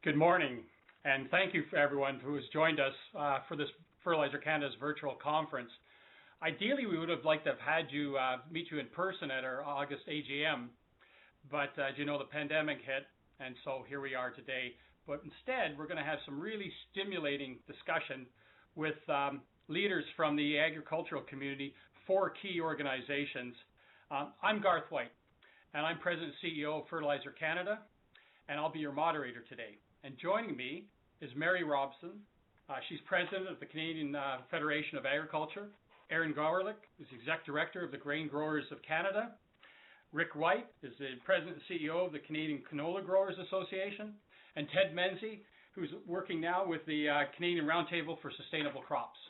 Good morning, and thank you for everyone who has joined us for this Fertilizer Canada's virtual conference. Ideally, we would have liked to have had you meet you in person at our August AGM, but as you know, the pandemic hit, and so here we are today. But instead, we're going to have some really stimulating discussion with leaders from the agricultural community, 4 key organizations. I'm Garth White, and I'm President and CEO of Fertilizer Canada, and I'll be your moderator today. And joining me is Mary Robson. She's President of the Canadian Federation of Agriculture. Aaron Gowerlich is Exec Director of the Grain Growers of Canada. Rick White is the President and CEO of the Canadian Canola Growers Association. And Ted Menzies, who's working now with the Canadian Roundtable for Sustainable Crops.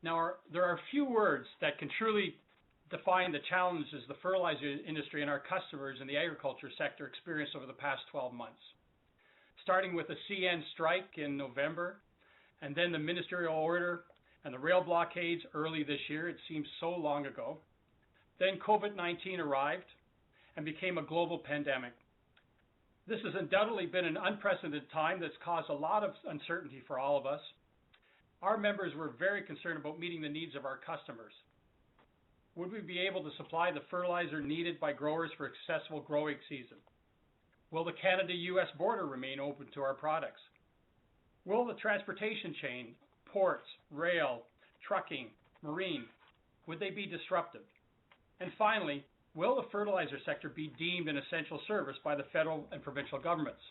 Now, there are a few words that can truly define the challenges the fertilizer industry and our customers in the agriculture sector experienced over the past 12 months. Starting with the CN strike in November, and then the ministerial order and the rail blockades early this year, it seems so long ago. Then COVID-19 arrived and became a global pandemic. This has undoubtedly been an unprecedented time that's caused a lot of uncertainty for all of us. Our members were very concerned about meeting the needs of our customers. Would we be able to supply the fertilizer needed by growers for a successful growing season? Will the Canada-US border remain open to our products? Will the transportation chain, ports, rail, trucking, marine, would they be disrupted? And finally, will the fertilizer sector be deemed an essential service by the federal and provincial governments?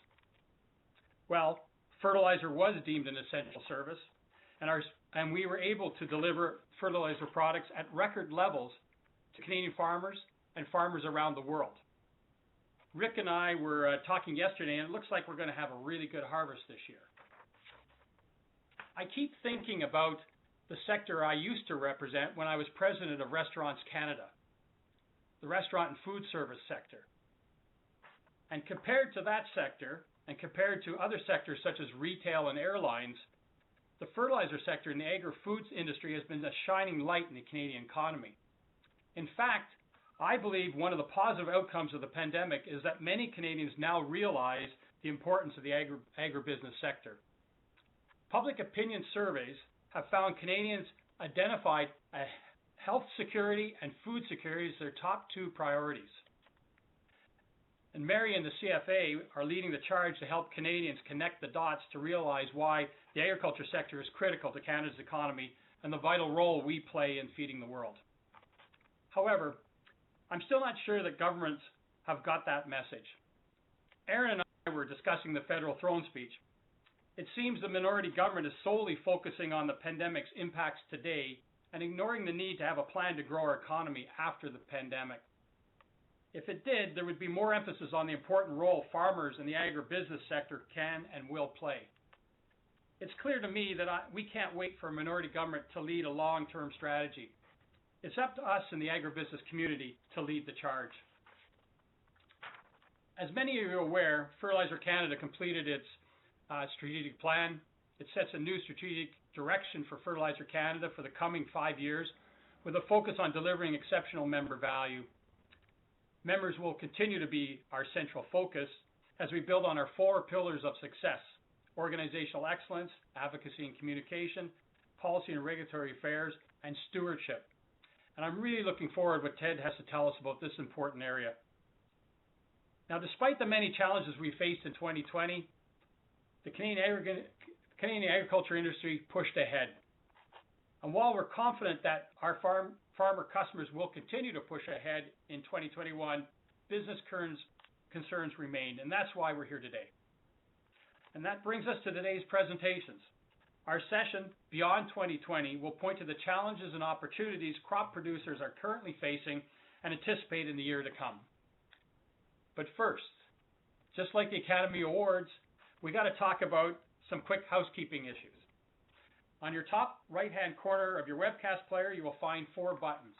Well, fertilizer was deemed an essential service, and we were able to deliver fertilizer products at record levels to Canadian farmers and farmers around the world. Rick and I were talking yesterday, and it looks like we're going to have a really good harvest this year. I keep thinking about the sector I used to represent when I was president of Restaurants Canada, the restaurant and food service sector. And compared to that sector, and compared to other sectors such as retail and airlines, the fertilizer sector in the agri-foods industry has been a shining light in the Canadian economy. In fact, I believe one of the positive outcomes of the pandemic is that many Canadians now realize the importance of the agribusiness sector. Public opinion surveys have found Canadians identified health security and food security as their top 2 priorities. And Mary and the CFA are leading the charge to help Canadians connect the dots to realize why the agriculture sector is critical to Canada's economy and the vital role we play in feeding the world. However, I'm still not sure that governments have got that message. Aaron and I were discussing the federal throne speech. It seems the minority government is solely focusing on the pandemic's impacts today and ignoring the need to have a plan to grow our economy after the pandemic. If it did, there would be more emphasis on the important role farmers in the agribusiness sector can and will play. It's clear to me that we can't wait for a minority government to lead a long-term strategy. It's up to us in the agribusiness community to lead the charge. As many of you are aware, Fertilizer Canada completed its strategic plan. It sets a new strategic direction for Fertilizer Canada for the coming 5 years with a focus on delivering exceptional member value. Members will continue to be our central focus as we build on our 4 pillars of success: organizational excellence, advocacy and communication, policy and regulatory affairs, and stewardship. And I'm really looking forward to what Ted has to tell us about this important area. Now, despite the many challenges we faced in 2020, the Canadian agriculture industry pushed ahead. And while we're confident that our farmer customers will continue to push ahead in 2021, business concerns remain, and that's why we're here today. And that brings us to today's presentations. Our session, Beyond 2020, will point to the challenges and opportunities crop producers are currently facing and anticipate in the year to come. But first, just like the Academy Awards, we got to talk about some quick housekeeping issues. On your top right-hand corner of your webcast player, you will find 4 buttons.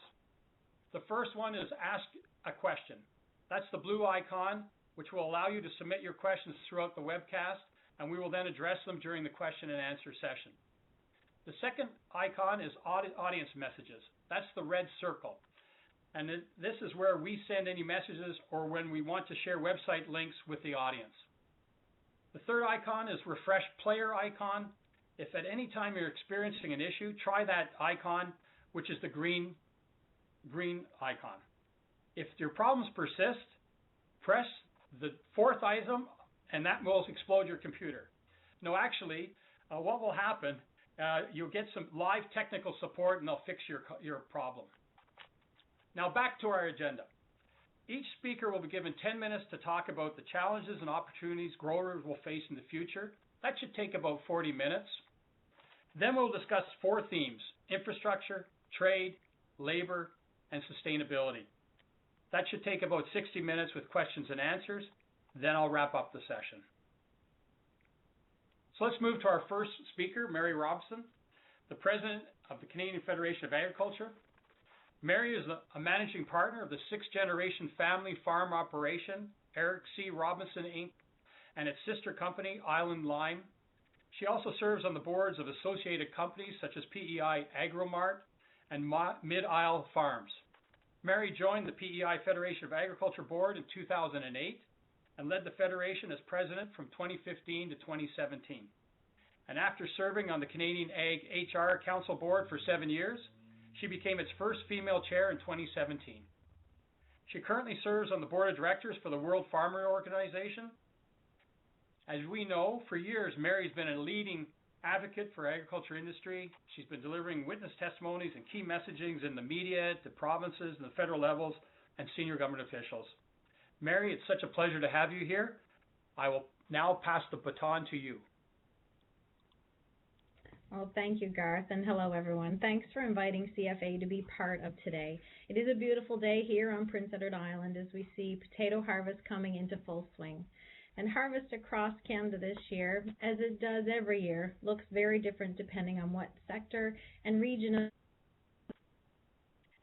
The first one is Ask a Question. That's the blue icon, which will allow you to submit your questions throughout the webcast, and we will then address them during the question and answer session. The second icon is Audience Messages. That's the red circle. and this is where we send any messages or when we want to share website links with the audience. The third icon is Refresh Player icon. If at any time you're experiencing an issue, try that icon, which is the green icon. If your problems persist, press the fourth item, and that will explode your computer. No, actually, what will happen, you'll get some live technical support, and they'll fix your problem. Now back to our agenda. Each speaker will be given 10 minutes to talk about the challenges and opportunities growers will face in the future. That should take about 40 minutes. Then we'll discuss 4 themes: infrastructure, trade, labor, and sustainability. That should take about 60 minutes with questions and answers. Then I'll wrap up the session. So let's move to our first speaker, Mary Robson, the president of the Canadian Federation of Agriculture. Mary is a managing partner of the 6th-generation family farm operation, Eric C. Robinson, Inc., and its sister company, Island Lime. She also serves on the boards of associated companies such as PEI Agromart and Mid-Isle Farms. Mary joined the PEI Federation of Agriculture Board in 2008 and led the Federation as president from 2015 to 2017. And after serving on the Canadian Ag HR Council Board for 7 years, she became its first female chair in 2017. She currently serves on the board of directors for the World Farmer Organization. As we know, for years, Mary's been a leading advocate for agriculture industry. She's been delivering witness testimonies and key messagings in the media, to provinces and the federal levels, and senior government officials. Mary, it's such a pleasure to have you here. I will now pass the baton to you. Well, thank you, Garth, and hello, everyone. Thanks for inviting CFA to be part of today. It is a beautiful day here on Prince Edward Island as we see potato harvest coming into full swing. And harvest across Canada this year, as it does every year, looks very different depending on what sector and region.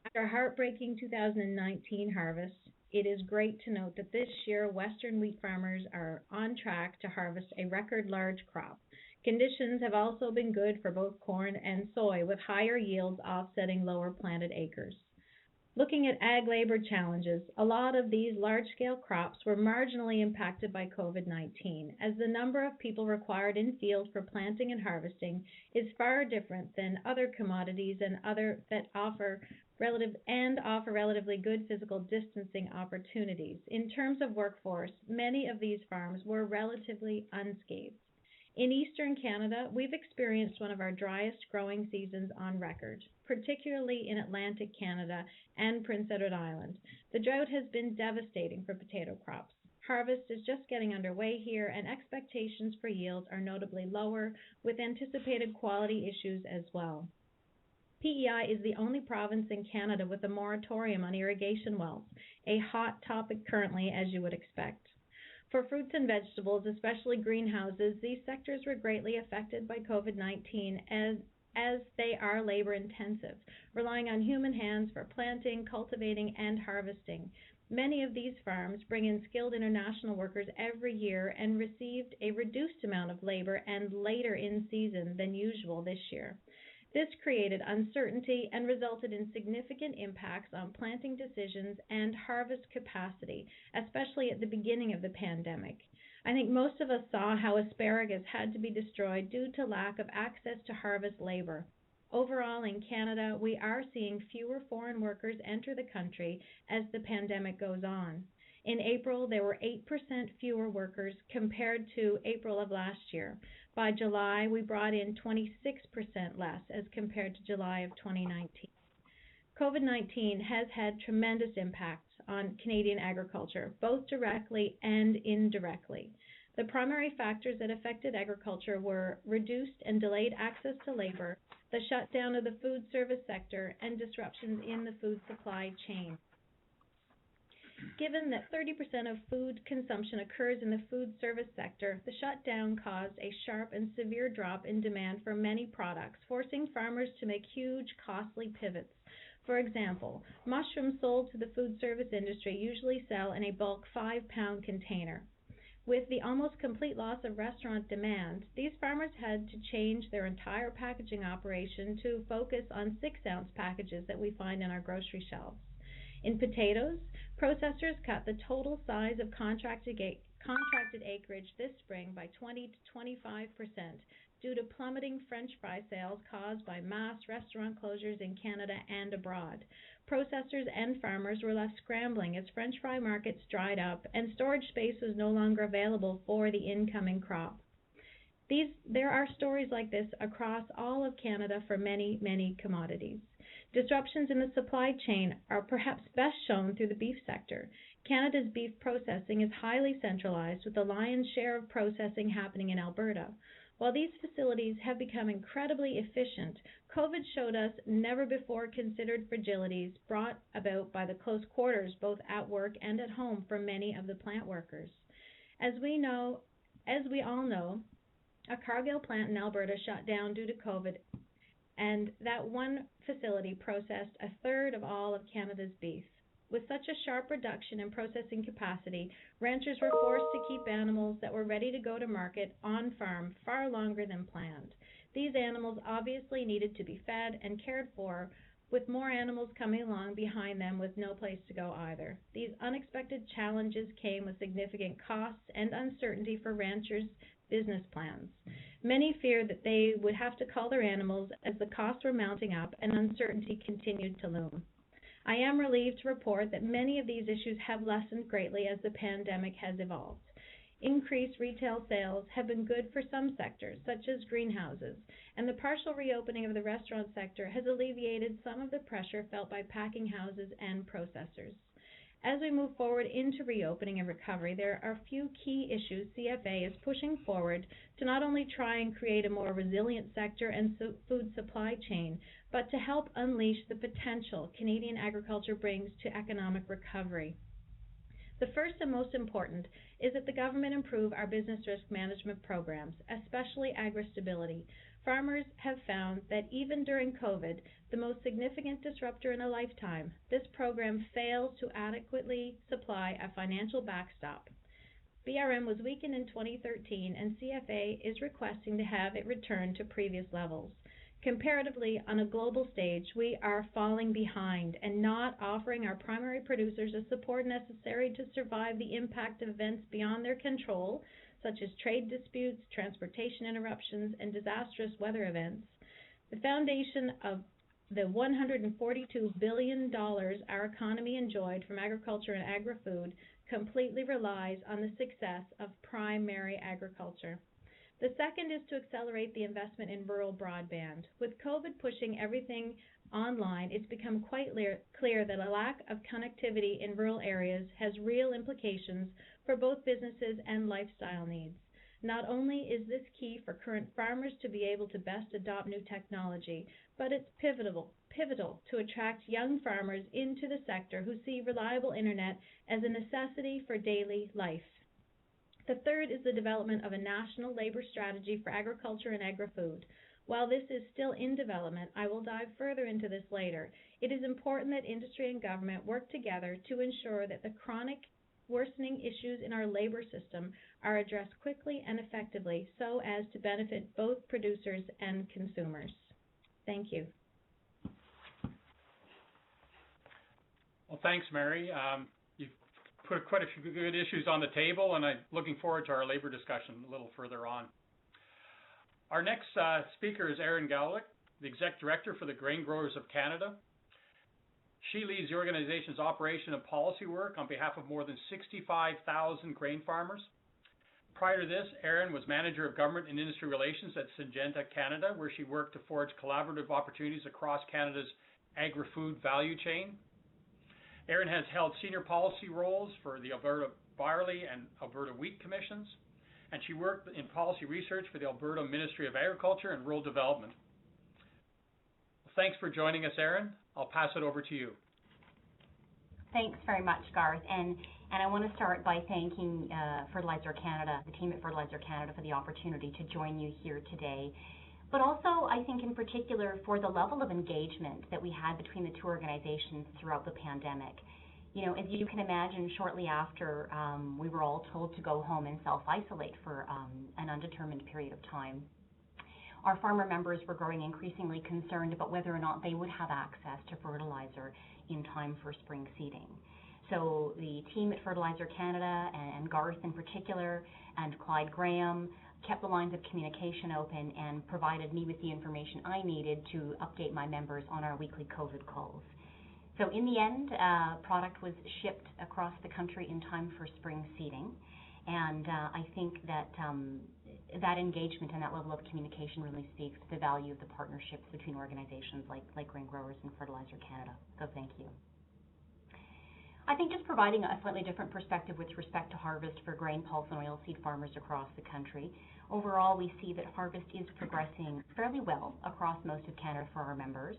After a heartbreaking 2019 harvest, it is great to note that this year Western wheat farmers are on track to harvest a record large crop. Conditions have also been good for both corn and soy, with higher yields offsetting lower planted acres. Looking at ag labor challenges, a lot of these large-scale crops were marginally impacted by COVID-19, as the number of people required in field for planting and harvesting is far different than other commodities and offer relatively good physical distancing opportunities. In terms of workforce, many of these farms were relatively unscathed. In eastern Canada, we've experienced one of our driest growing seasons on record, particularly in Atlantic Canada and Prince Edward Island. The drought has been devastating for potato crops. Harvest is just getting underway here, and expectations for yields are notably lower, with anticipated quality issues as well. PEI is the only province in Canada with a moratorium on irrigation wells, a hot topic currently, as you would expect. For fruits and vegetables, especially greenhouses, these sectors were greatly affected by COVID-19 as they are labor intensive, relying on human hands for planting, cultivating, and harvesting. Many of these farms bring in skilled international workers every year and received a reduced amount of labor and later in season than usual this year. This created uncertainty and resulted in significant impacts on planting decisions and harvest capacity, especially at the beginning of the pandemic. I think most of us saw how asparagus had to be destroyed due to lack of access to harvest labor. Overall, in Canada, we are seeing fewer foreign workers enter the country as the pandemic goes on. In April, there were 8% fewer workers compared to April of last year. By July, we brought in 26% less as compared to July of 2019. COVID-19 has had tremendous impacts on Canadian agriculture, both directly and indirectly. The primary factors that affected agriculture were reduced and delayed access to labor, the shutdown of the food service sector, and disruptions in the food supply chain. Given that 30% of food consumption occurs in the food service sector, the shutdown caused a sharp and severe drop in demand for many products, forcing farmers to make huge, costly pivots. For example, mushrooms sold to the food service industry usually sell in a bulk 5-pound container. With the almost complete loss of restaurant demand, these farmers had to change their entire packaging operation to focus on 6-ounce packages that we find in our grocery shelves. In potatoes, processors cut the total size of contracted acreage this spring by 20 to 25% due to plummeting French fry sales caused by mass restaurant closures in Canada and abroad. Processors and farmers were left scrambling as French fry markets dried up and storage space was no longer available for the incoming crop. There are stories like this across all of Canada for many, many commodities. Disruptions in the supply chain are perhaps best shown through the beef sector. Canada's beef processing is highly centralized, with the lion's share of processing happening in Alberta. While these facilities have become incredibly efficient, COVID showed us never-before-considered fragilities brought about by the close quarters both at work and at home for many of the plant workers. As we all know, a Cargill plant in Alberta shut down due to COVID, and that one facility processed a third of all of Canada's beef. With such a sharp reduction in processing capacity, ranchers were forced to keep animals that were ready to go to market on farm far longer than planned. These animals obviously needed to be fed and cared for, with more animals coming along behind them with no place to go either. These unexpected challenges came with significant costs and uncertainty for ranchers' business plans. Many feared that they would have to cull their animals as the costs were mounting up and uncertainty continued to loom. I am relieved to report that many of these issues have lessened greatly as the pandemic has evolved. Increased retail sales have been good for some sectors, such as greenhouses, and the partial reopening of the restaurant sector has alleviated some of the pressure felt by packing houses and processors. As we move forward into reopening and recovery, there are a few key issues CFA is pushing forward to not only try and create a more resilient sector and food supply chain, but to help unleash the potential Canadian agriculture brings to economic recovery. The first and most important is that the government improve our business risk management programs, especially agri-stability. Farmers have found that even during COVID, the most significant disruptor in a lifetime, this program fails to adequately supply a financial backstop. BRM was weakened in 2013, and CFA is requesting to have it return to previous levels. Comparatively, on a global stage, we are falling behind and not offering our primary producers the support necessary to survive the impact of events beyond their control, such as trade disputes, transportation interruptions, and disastrous weather events. The foundation of the $142 billion our economy enjoyed from agriculture and agri-food completely relies on the success of primary agriculture. The second is to accelerate the investment in rural broadband. With COVID pushing everything online, it's become quite clear that a lack of connectivity in rural areas has real implications for both businesses and lifestyle needs. Not only is this key for current farmers to be able to best adopt new technology, but it's pivotal to attract young farmers into the sector who see reliable internet as a necessity for daily life. The third is the development of a national labor strategy for agriculture and agri-food. While this is still in development, I will dive further into this later. It is important that industry and government work together to ensure that the chronic worsening issues in our labor system are addressed quickly and effectively so as to benefit both producers and consumers. Thank you. Well, thanks, Mary. You've put quite a few good issues on the table, and I'm looking forward to our labor discussion a little further on. Our next speaker is Erin Gowlick, the Exec Director for the Grain Growers of Canada. She leads the organization's operation and policy work on behalf of more than 65,000 grain farmers. Prior to this, Erin was Manager of Government and Industry Relations at Syngenta Canada, where she worked to forge collaborative opportunities across Canada's agri-food value chain. Erin has held senior policy roles for the Alberta Barley and Alberta Wheat Commissions, and she worked in policy research for the Alberta Ministry of Agriculture and Rural Development. Well, thanks for joining us, Erin. I'll pass it over to you. Thanks very much, Garth. And I want to start by thanking Fertilizer Canada, the team at Fertilizer Canada, for the opportunity to join you here today. But also, I think in particular, for the level of engagement that we had between the two organizations throughout the pandemic. You know, as you can imagine, shortly after we were all told to go home and self-isolate for an undetermined period of time, our farmer members were growing increasingly concerned about whether or not they would have access to fertilizer in time for spring seeding. So the team at Fertilizer Canada, and Garth in particular, and Clyde Graham, kept the lines of communication open and provided me with the information I needed to update my members on our weekly COVID calls. So in the end, product was shipped across the country in time for spring seeding, and I think that that engagement and that level of communication really speaks to the value of the partnerships between organizations like Grain Growers and Fertilizer Canada. So thank you. I think just providing a slightly different perspective with respect to harvest for grain, pulse, and oilseed farmers across the country. Overall, we see that harvest is progressing fairly well across most of Canada for our members.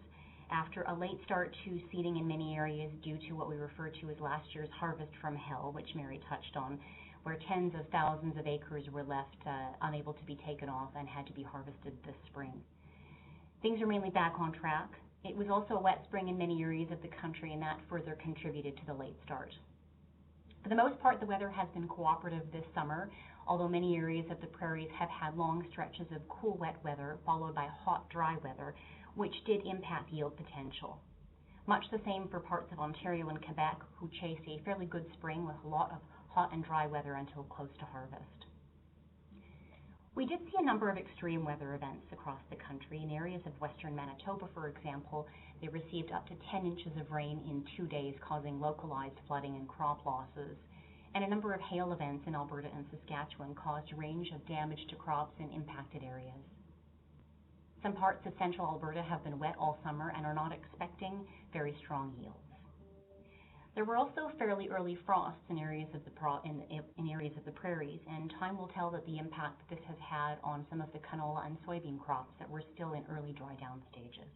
After a late start to seeding in many areas due to what we refer to as last year's harvest from hell, which Mary touched on, where tens of thousands of acres were left unable to be taken off and had to be harvested this spring. Things are mainly back on track. It was also a wet spring in many areas of the country, and that further contributed to the late start. For the most part, the weather has been cooperative this summer, although many areas of the prairies have had long stretches of cool, wet weather followed by hot, dry weather, which did impact yield potential. Much the same for parts of Ontario and Quebec, who chased a fairly good spring with a lot of hot and dry weather until close to harvest. We did see a number of extreme weather events across the country. In areas of western Manitoba, for example, they received up to 10 inches of rain in 2 days, causing localized flooding and crop losses. And a number of hail events in Alberta and Saskatchewan caused a range of damage to crops in impacted areas. Some parts of central Alberta have been wet all summer and are not expecting very strong yields. There were also fairly early frosts in areas of the prairies, and time will tell that the impact that this has had on some of the canola and soybean crops that were still in early dry down stages.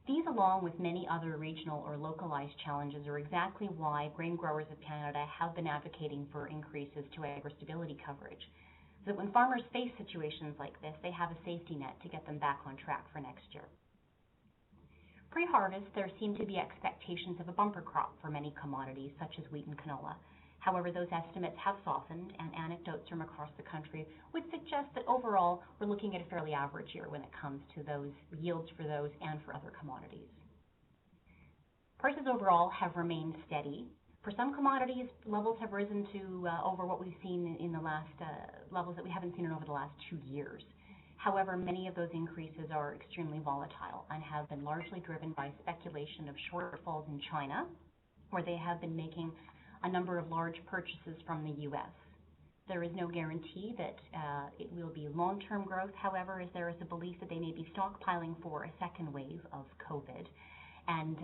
These, along with many other regional or localized challenges, are exactly why Grain Growers of Canada have been advocating for increases to agri-stability coverage, so that when farmers face situations like this, they have a safety net to get them back on track for next year. Pre-harvest, there seem to be expectations of a bumper crop for many commodities, such as wheat and canola. However, those estimates have softened, and anecdotes from across the country would suggest that overall we're looking at a fairly average year when it comes to those yields for those and for other commodities. Prices overall have remained steady. For some commodities, levels have risen to over what we've seen in the last levels that we haven't seen in over the last 2 years. However, many of those increases are extremely volatile and have been largely driven by speculation of shortfalls in China, where they have been making a number of large purchases from the U.S. There is no guarantee that it will be long-term growth, however, as there is a belief that they may be stockpiling for a second wave of COVID and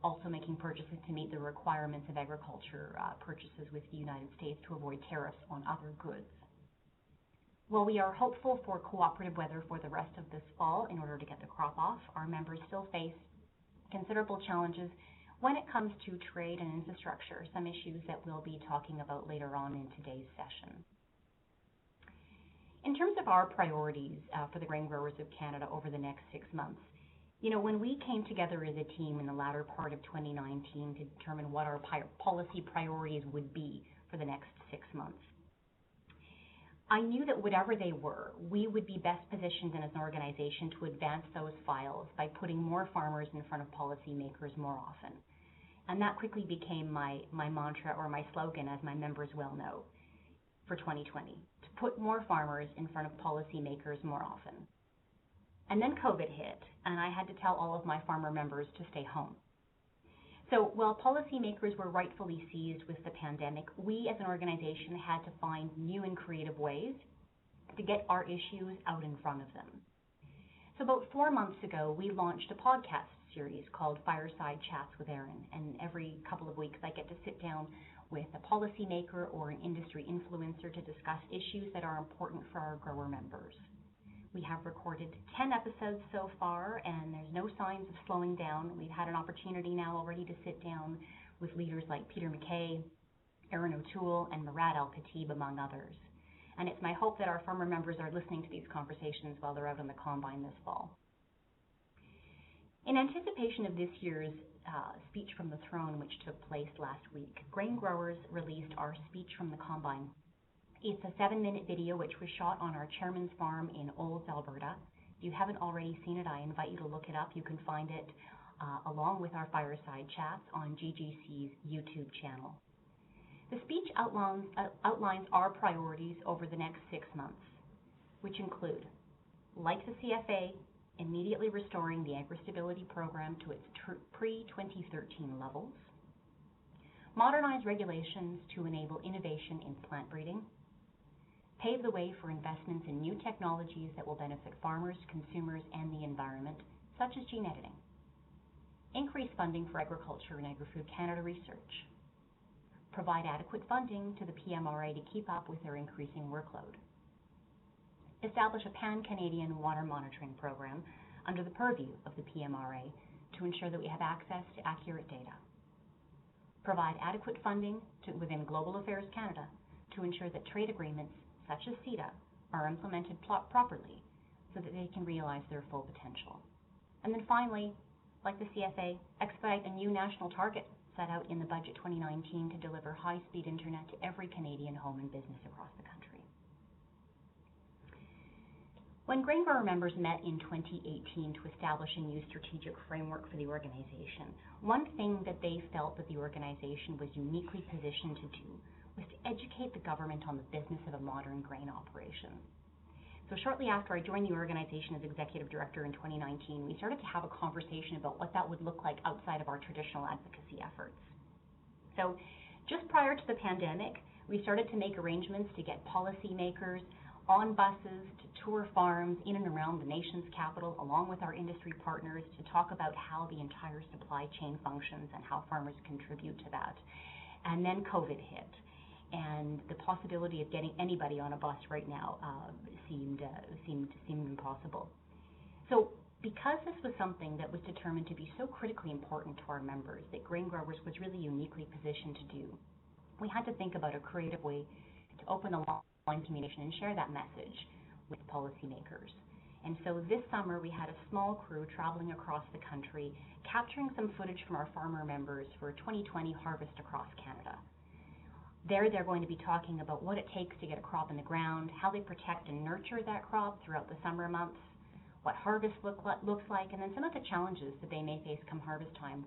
also making purchases to meet the requirements of agriculture purchases with the United States to avoid tariffs on other goods. While we are hopeful for cooperative weather for the rest of this fall in order to get the crop off, our members still face considerable challenges when it comes to trade and infrastructure, some issues that we'll be talking about later on in today's session. In terms of our priorities for the Grain Growers of Canada over the next 6 months, when we came together as a team in the latter part of 2019 to determine what our policy priorities would be for the next 6 months, I knew that whatever they were, we would be best positioned as an organization to advance those files by putting more farmers in front of policymakers more often. And that quickly became my mantra, or my slogan, as my members well know, for 2020, to put more farmers in front of policymakers more often. And then COVID hit, and I had to tell all of my farmer members to stay home. So while policymakers were rightfully seized with the pandemic, we as an organization had to find new and creative ways to get our issues out in front of them. So about 4 months ago, we launched a podcast series called Fireside Chats with Erin, and every couple of weeks I get to sit down with a policymaker or an industry influencer to discuss issues that are important for our grower members. We have recorded 10 episodes so far, and there's no signs of slowing down. We've had an opportunity now already to sit down with leaders like Peter MacKay, Erin O'Toole, and Murad Al-Khatib, among others. And it's my hope that our farmer members are listening to these conversations while they're out on the combine this fall. In anticipation of this year's Speech from the Throne, which took place last week, Grain Growers released our Speech from the Combine. It's a 7-minute video which was shot on our chairman's farm in Olds, Alberta. If you haven't already seen it, I invite you to look it up. You can find it along with our fireside chats on GGC's YouTube channel. The speech outlines our priorities over the next 6 months, which include, like the CFA, immediately restoring the agri-stability program to its pre-2013 levels, modernize regulations to enable innovation in plant breeding, pave the way for investments in new technologies that will benefit farmers, consumers, and the environment, such as gene editing, increase funding for agriculture and Agri-Food Canada research, provide adequate funding to the PMRA to keep up with their increasing workload, establish a pan-Canadian water monitoring program under the purview of the PMRA to ensure that we have access to accurate data, provide adequate funding within Global Affairs Canada to ensure that trade agreements such as CETA are implemented properly so that they can realize their full potential. And then finally, like the CFA, expedite a new national target set out in the budget 2019 to deliver high-speed internet to every Canadian home and business across the country. When grain grower members met in 2018 to establish a new strategic framework for the organization, one thing that they felt that the organization was uniquely positioned to do was to educate the government on the business of a modern grain operation. So shortly after I joined the organization as executive director in 2019, we started to have a conversation about what that would look like outside of our traditional advocacy efforts. So just prior to the pandemic, we started to make arrangements to get policymakers on buses to tour farms in and around the nation's capital, along with our industry partners, to talk about how the entire supply chain functions and how farmers contribute to that. And then COVID hit, and the possibility of getting anybody on a bus right now seemed impossible. So because this was something that was determined to be so critically important to our members, that Grain Growers was really uniquely positioned to do, we had to think about a creative way to open the line of communication and share that message with policymakers. And so this summer we had a small crew traveling across the country, capturing some footage from our farmer members for 2020 Harvest across Canada. There they're going to be talking about what it takes to get a crop in the ground, how they protect and nurture that crop throughout the summer months, what harvest looks like, and then some of the challenges that they may face come harvest time,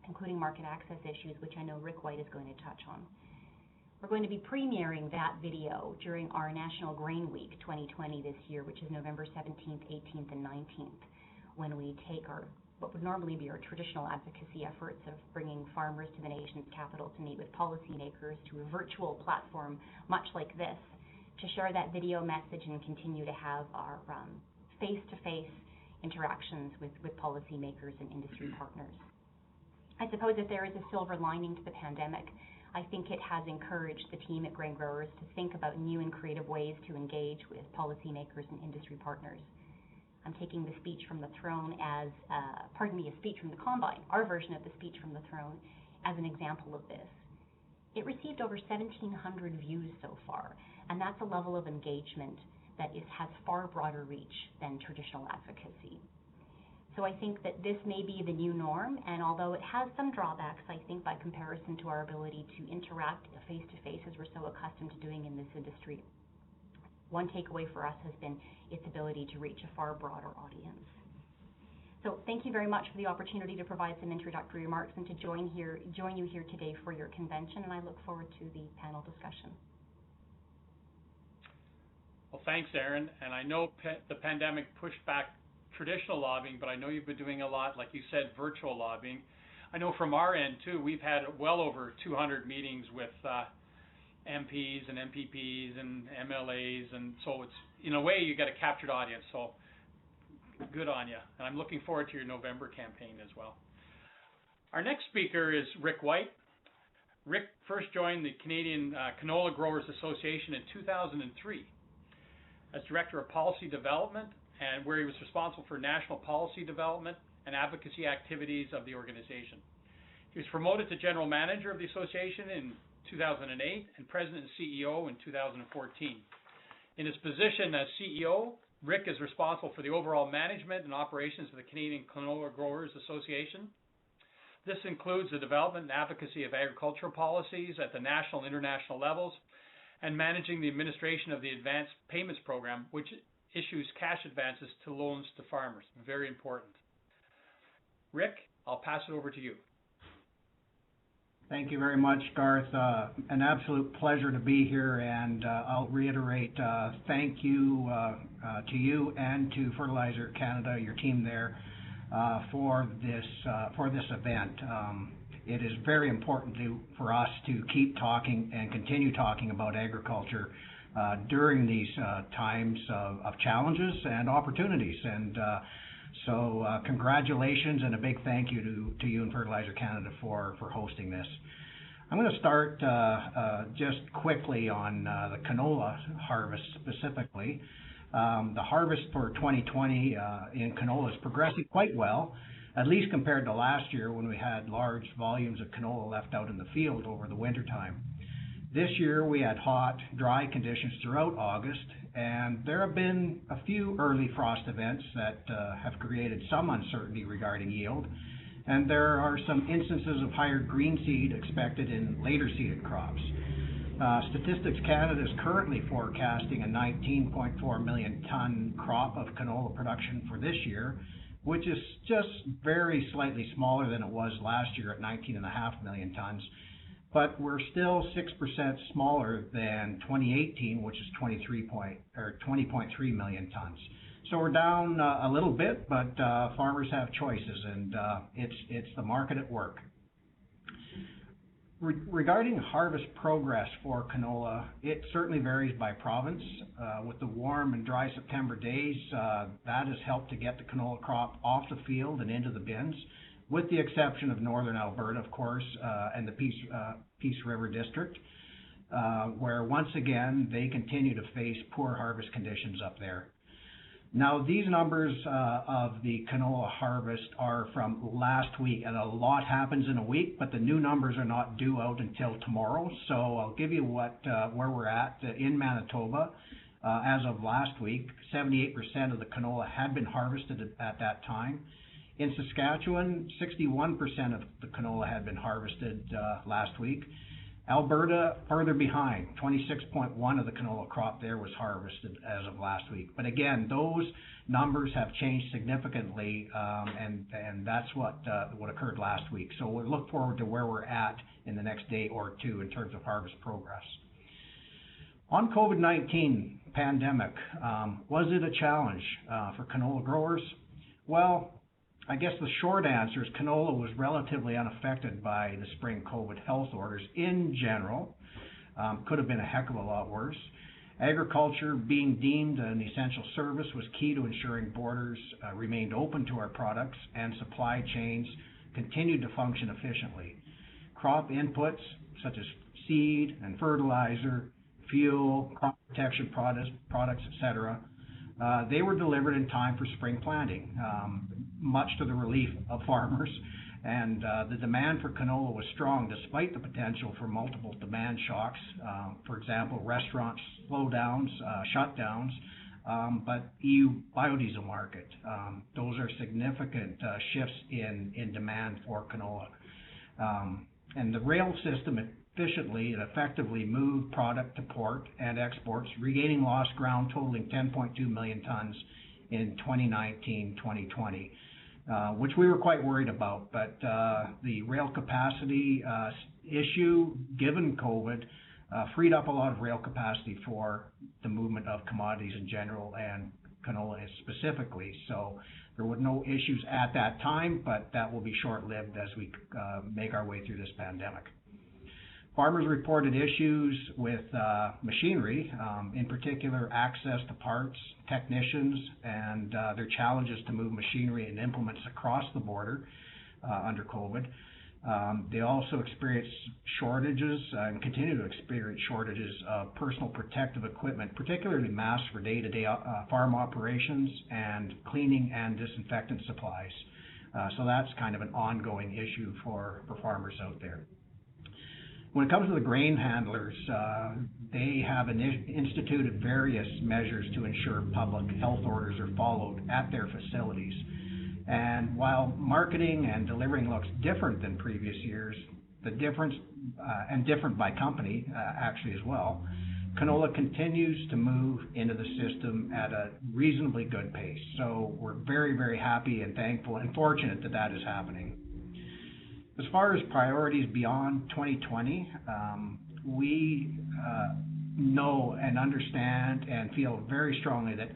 including market access issues, which I know Rick White is going to touch on. We're going to be premiering that video during our National Grain Week 2020 this year, which is November 17th, 18th, and 19th, when we take what would normally be our traditional advocacy efforts of bringing farmers to the nation's capital to meet with policymakers to a virtual platform much like this, to share that video message and continue to have our face-to-face interactions with policymakers and industry partners. I suppose if there is a silver lining to the pandemic, I think it has encouraged the team at Grain Growers to think about new and creative ways to engage with policymakers and industry partners. I'm taking the speech from the throne as, a speech from the Combine, our version of the speech from the throne, as an example of this. It received over 1,700 views so far, and that's a level of engagement that has far broader reach than traditional advocacy. So I think that this may be the new norm, and although it has some drawbacks, I think by comparison to our ability to interact face-to-face as we're so accustomed to doing in this industry, one takeaway for us has been its ability to reach a far broader audience. So thank you very much for the opportunity to provide some introductory remarks and to join you here today for your convention, and I look forward to the panel discussion. Well, thanks, Erin. And I know the pandemic pushed back traditional lobbying, but I know you've been doing a lot, like you said, virtual lobbying. I know from our end, too, we've had well over 200 meetings with MPs and MPPs and MLAs, and so it's, in a way, you got a captured audience, so good on you. And I'm looking forward to your November campaign as well. Our next speaker is Rick White. Rick first joined the Canadian Canola Growers Association in 2003 as Director of Policy Development, and where he was responsible for national policy development and advocacy activities of the organization. He was promoted to General Manager of the association in 2008 and President and CEO in 2014. In his position as CEO, Rick is responsible for the overall management and operations of the Canadian Canola Growers Association. This includes the development and advocacy of agricultural policies at the national and international levels, and managing the administration of the Advanced Payments Program, which issues cash advances to loans to farmers. Very important. Rick, I'll pass it over to you. Thank you very much, Garth. An absolute pleasure to be here, and I'll reiterate thank you to you and to Fertilizer Canada, your team there, for this event. It is very important for us to keep talking and continue talking about agriculture during these times of challenges and opportunities. And so congratulations and a big thank you to you and Fertilizer Canada for hosting this. I'm going to start just quickly on the canola harvest specifically. The harvest for 2020 in canola is progressing quite well, at least compared to last year when we had large volumes of canola left out in the field over the wintertime. This year we had hot, dry conditions throughout August, and there have been a few early frost events that have created some uncertainty regarding yield, and there are some instances of higher green seed expected in later seeded crops. Statistics Canada is currently forecasting a 19.4 million ton crop of canola production for this year, which is just very slightly smaller than it was last year at 19.5 million tons. But we're still 6% smaller than 2018, which is 20.3 million tons. So we're down a little bit, but farmers have choices, and it's the market at work. Regarding harvest progress for canola, it certainly varies by province. With the warm and dry September days, that has helped to get the canola crop off the field and into the bins, with the exception of northern Alberta, of course, and the Peace River District, where once again they continue to face poor harvest conditions up there. Now, these numbers of the canola harvest are from last week, and a lot happens in a week, but the new numbers are not due out until tomorrow. So I'll give you where we're at in Manitoba. As of last week, 78% of the canola had been harvested at that time. In Saskatchewan, 61% of the canola had been harvested last week. Alberta, further behind, 26.1 of the canola crop there was harvested as of last week. But again, those numbers have changed significantly, and that's what occurred last week. So we'll look forward to where we're at in the next day or two in terms of harvest progress. On COVID-19 pandemic, was it a challenge for canola growers? Well, I guess the short answer is canola was relatively unaffected by the spring COVID health orders in general. Could have been a heck of a lot worse. Agriculture being deemed an essential service was key to ensuring borders remained open to our products and supply chains continued to function efficiently. Crop inputs such as seed and fertilizer, fuel, crop protection products, etc., they were delivered in time for spring planting, much to the relief of farmers. And the demand for canola was strong despite the potential for multiple demand shocks. For example, restaurant slowdowns, shutdowns, but EU biodiesel market. Those are significant shifts in demand for canola. And the rail system efficiently and effectively moved product to port and exports, regaining lost ground totaling 10.2 million tons in 2019-2020, which we were quite worried about. But the rail capacity issue, given COVID, freed up a lot of rail capacity for the movement of commodities in general and canola specifically. So there were no issues at that time, but that will be short-lived as we make our way through this pandemic. Farmers reported issues with machinery, in particular access to parts, technicians, and their challenges to move machinery and implements across the border under COVID. They also experienced shortages and continue to experience shortages of personal protective equipment, particularly masks for day-to-day farm operations and cleaning and disinfectant supplies. So that's kind of an ongoing issue for farmers out there. When it comes to the grain handlers, they have instituted various measures to ensure public health orders are followed at their facilities. And while marketing and delivering looks different than previous years, the difference, and different by company actually as well, canola continues to move into the system at a reasonably good pace. So we're very, very happy and thankful and fortunate that that is happening. As far as priorities beyond 2020, we know and understand and feel very strongly that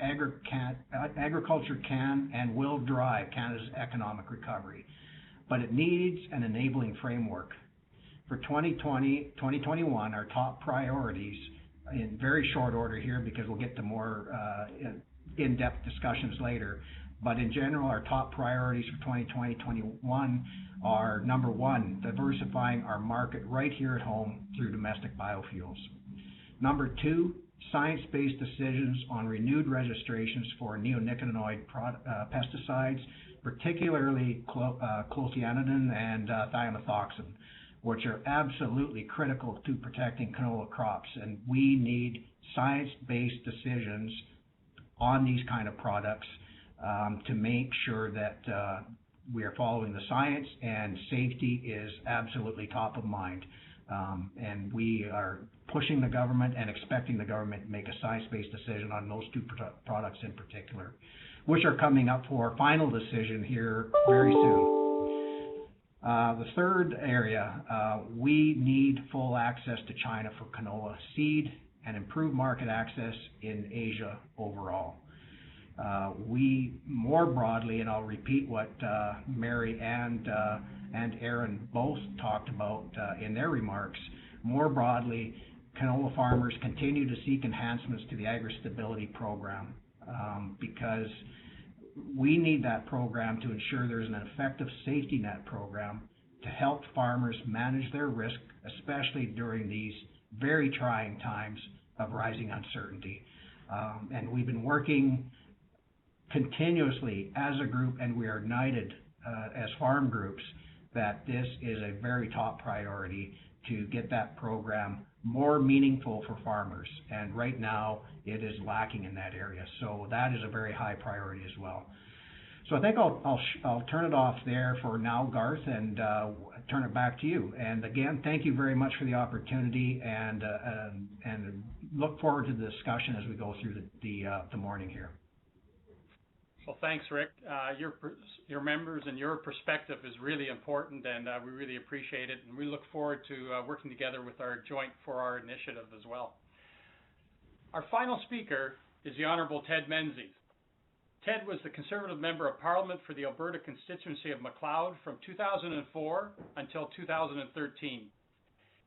agriculture can and will drive Canada's economic recovery, but it needs an enabling framework. For 2021, our top priorities, in very short order here because we'll get to more in-depth discussions later, but in general, our top priorities for 2020-21 are, number one, diversifying our market right here at home through domestic biofuels. Number two, science-based decisions on renewed registrations for neonicotinoid pesticides, particularly clothianidin and thiamethoxam, which are absolutely critical to protecting canola crops. And we need science-based decisions on these kind of products to make sure that we are following the science, and safety is absolutely top of mind. And we are pushing the government and expecting the government to make a science-based decision on those two products in particular, which are coming up for final decision here very soon. The third area, we need full access to China for canola seed and improved market access in Asia overall. We more broadly, and I'll repeat what Mary and Aaron both talked about in their remarks, more broadly, canola farmers continue to seek enhancements to the agri-stability program because we need that program to ensure there's an effective safety net program to help farmers manage their risk, especially during these very trying times of rising uncertainty. And we've been working continuously as a group, and we are united as farm groups that this is a very top priority to get that program more meaningful for farmers. And right now it is lacking in that area. So that is a very high priority as well. So I think I'll turn it off there for now, Garth, and turn it back to you. And again, thank you very much for the opportunity, and look forward to the discussion as we go through the morning here. Well, thanks, Rick. Your members and your perspective is really important, and we really appreciate it. And we look forward to working together with our Joint for Our initiative as well. Our final speaker is the Honourable Ted Menzies. Ted was the Conservative Member of Parliament for the Alberta constituency of Macleod from 2004 until 2013.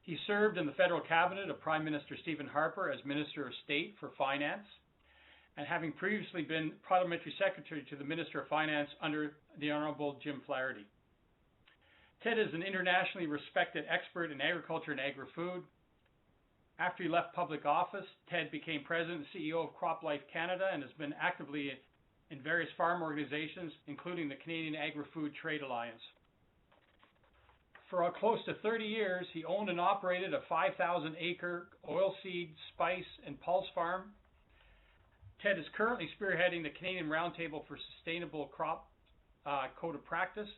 He served in the federal cabinet of Prime Minister Stephen Harper as Minister of State for Finance, and having previously been Parliamentary Secretary to the Minister of Finance under the Honourable Jim Flaherty. Ted is an internationally respected expert in agriculture and agri-food. After he left public office, Ted became President and CEO of CropLife Canada and has been actively in various farm organizations, including the Canadian Agri-Food Trade Alliance. For close to 30 years, he owned and operated a 5,000-acre oilseed, spice, and pulse farm. Ted is currently spearheading the Canadian Roundtable for Sustainable Crop Code of Practice.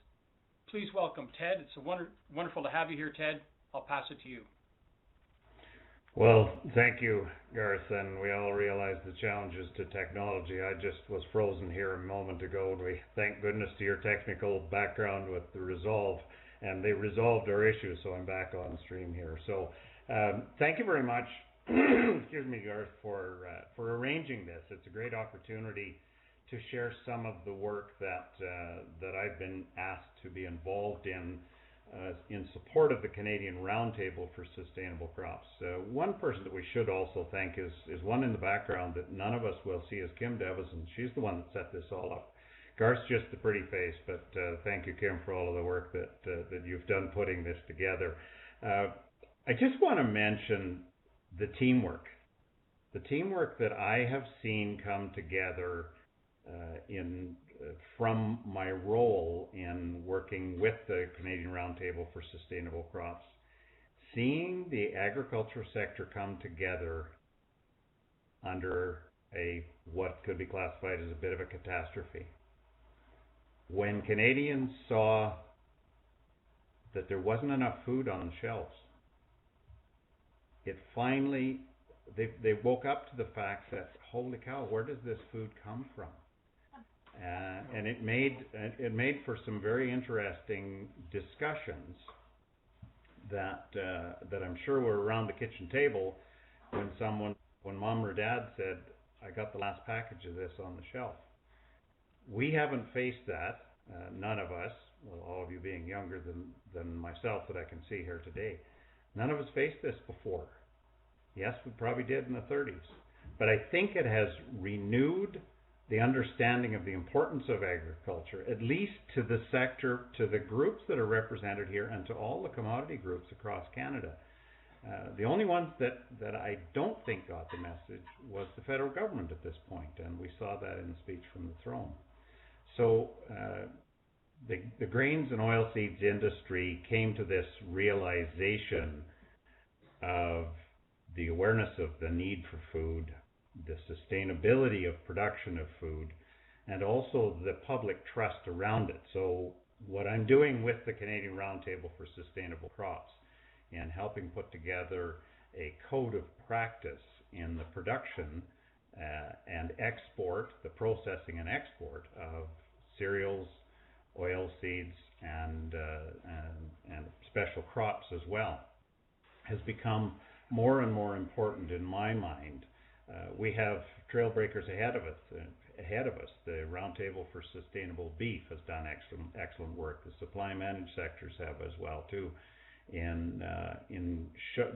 Please welcome Ted. It's wonderful to have you here, Ted. I'll pass it to you. Well, thank you, Garth, and we all realize the challenges to technology. I just was frozen here a moment ago, and we thank goodness to your technical background with the Resolve, and they resolved our issue, so I'm back on stream here. So thank you very much, excuse me, Garth, for arranging this. It's a great opportunity to share some of the work that I've been asked to be involved in support of the Canadian Roundtable for Sustainable Crops. One person that we should also thank is one in the background that none of us will see, is Kim Devison. She's the one that set this all up. Garth's just the pretty face, but thank you, Kim, for all of the work that you've done putting this together. I just want to mention the teamwork that I have seen come together from my role in working with the Canadian Roundtable for Sustainable Crops. Seeing the agriculture sector come together under what could be classified as a bit of a catastrophe. When Canadians saw that there wasn't enough food on the shelves, they woke up to the fact that, holy cow, where does this food come from? And it made for some very interesting discussions that I'm sure were around the kitchen table when mom or dad said, I got the last package of this on the shelf. We haven't faced that, none of us, well, all of you being younger than myself that I can see here today, none of us faced this before. Yes, we probably did in the 30s. But I think it has renewed the understanding of the importance of agriculture, at least to the sector, to the groups that are represented here, and to all the commodity groups across Canada. The only ones that I don't think got the message was the federal government at this point, and we saw that in the speech from the throne. So the grains and oilseeds industry came to this realization of the awareness of the need for food, the sustainability of production of food, and also the public trust around it. So what I'm doing with the Canadian Roundtable for Sustainable Crops and helping put together a code of practice in the production and export, the processing and export of cereals, oilseeds, and special crops as well, has become more and more important in my mind. We have trailbreakers ahead of us. The Roundtable for Sustainable Beef has done excellent work. The supply managed sectors have as well too, in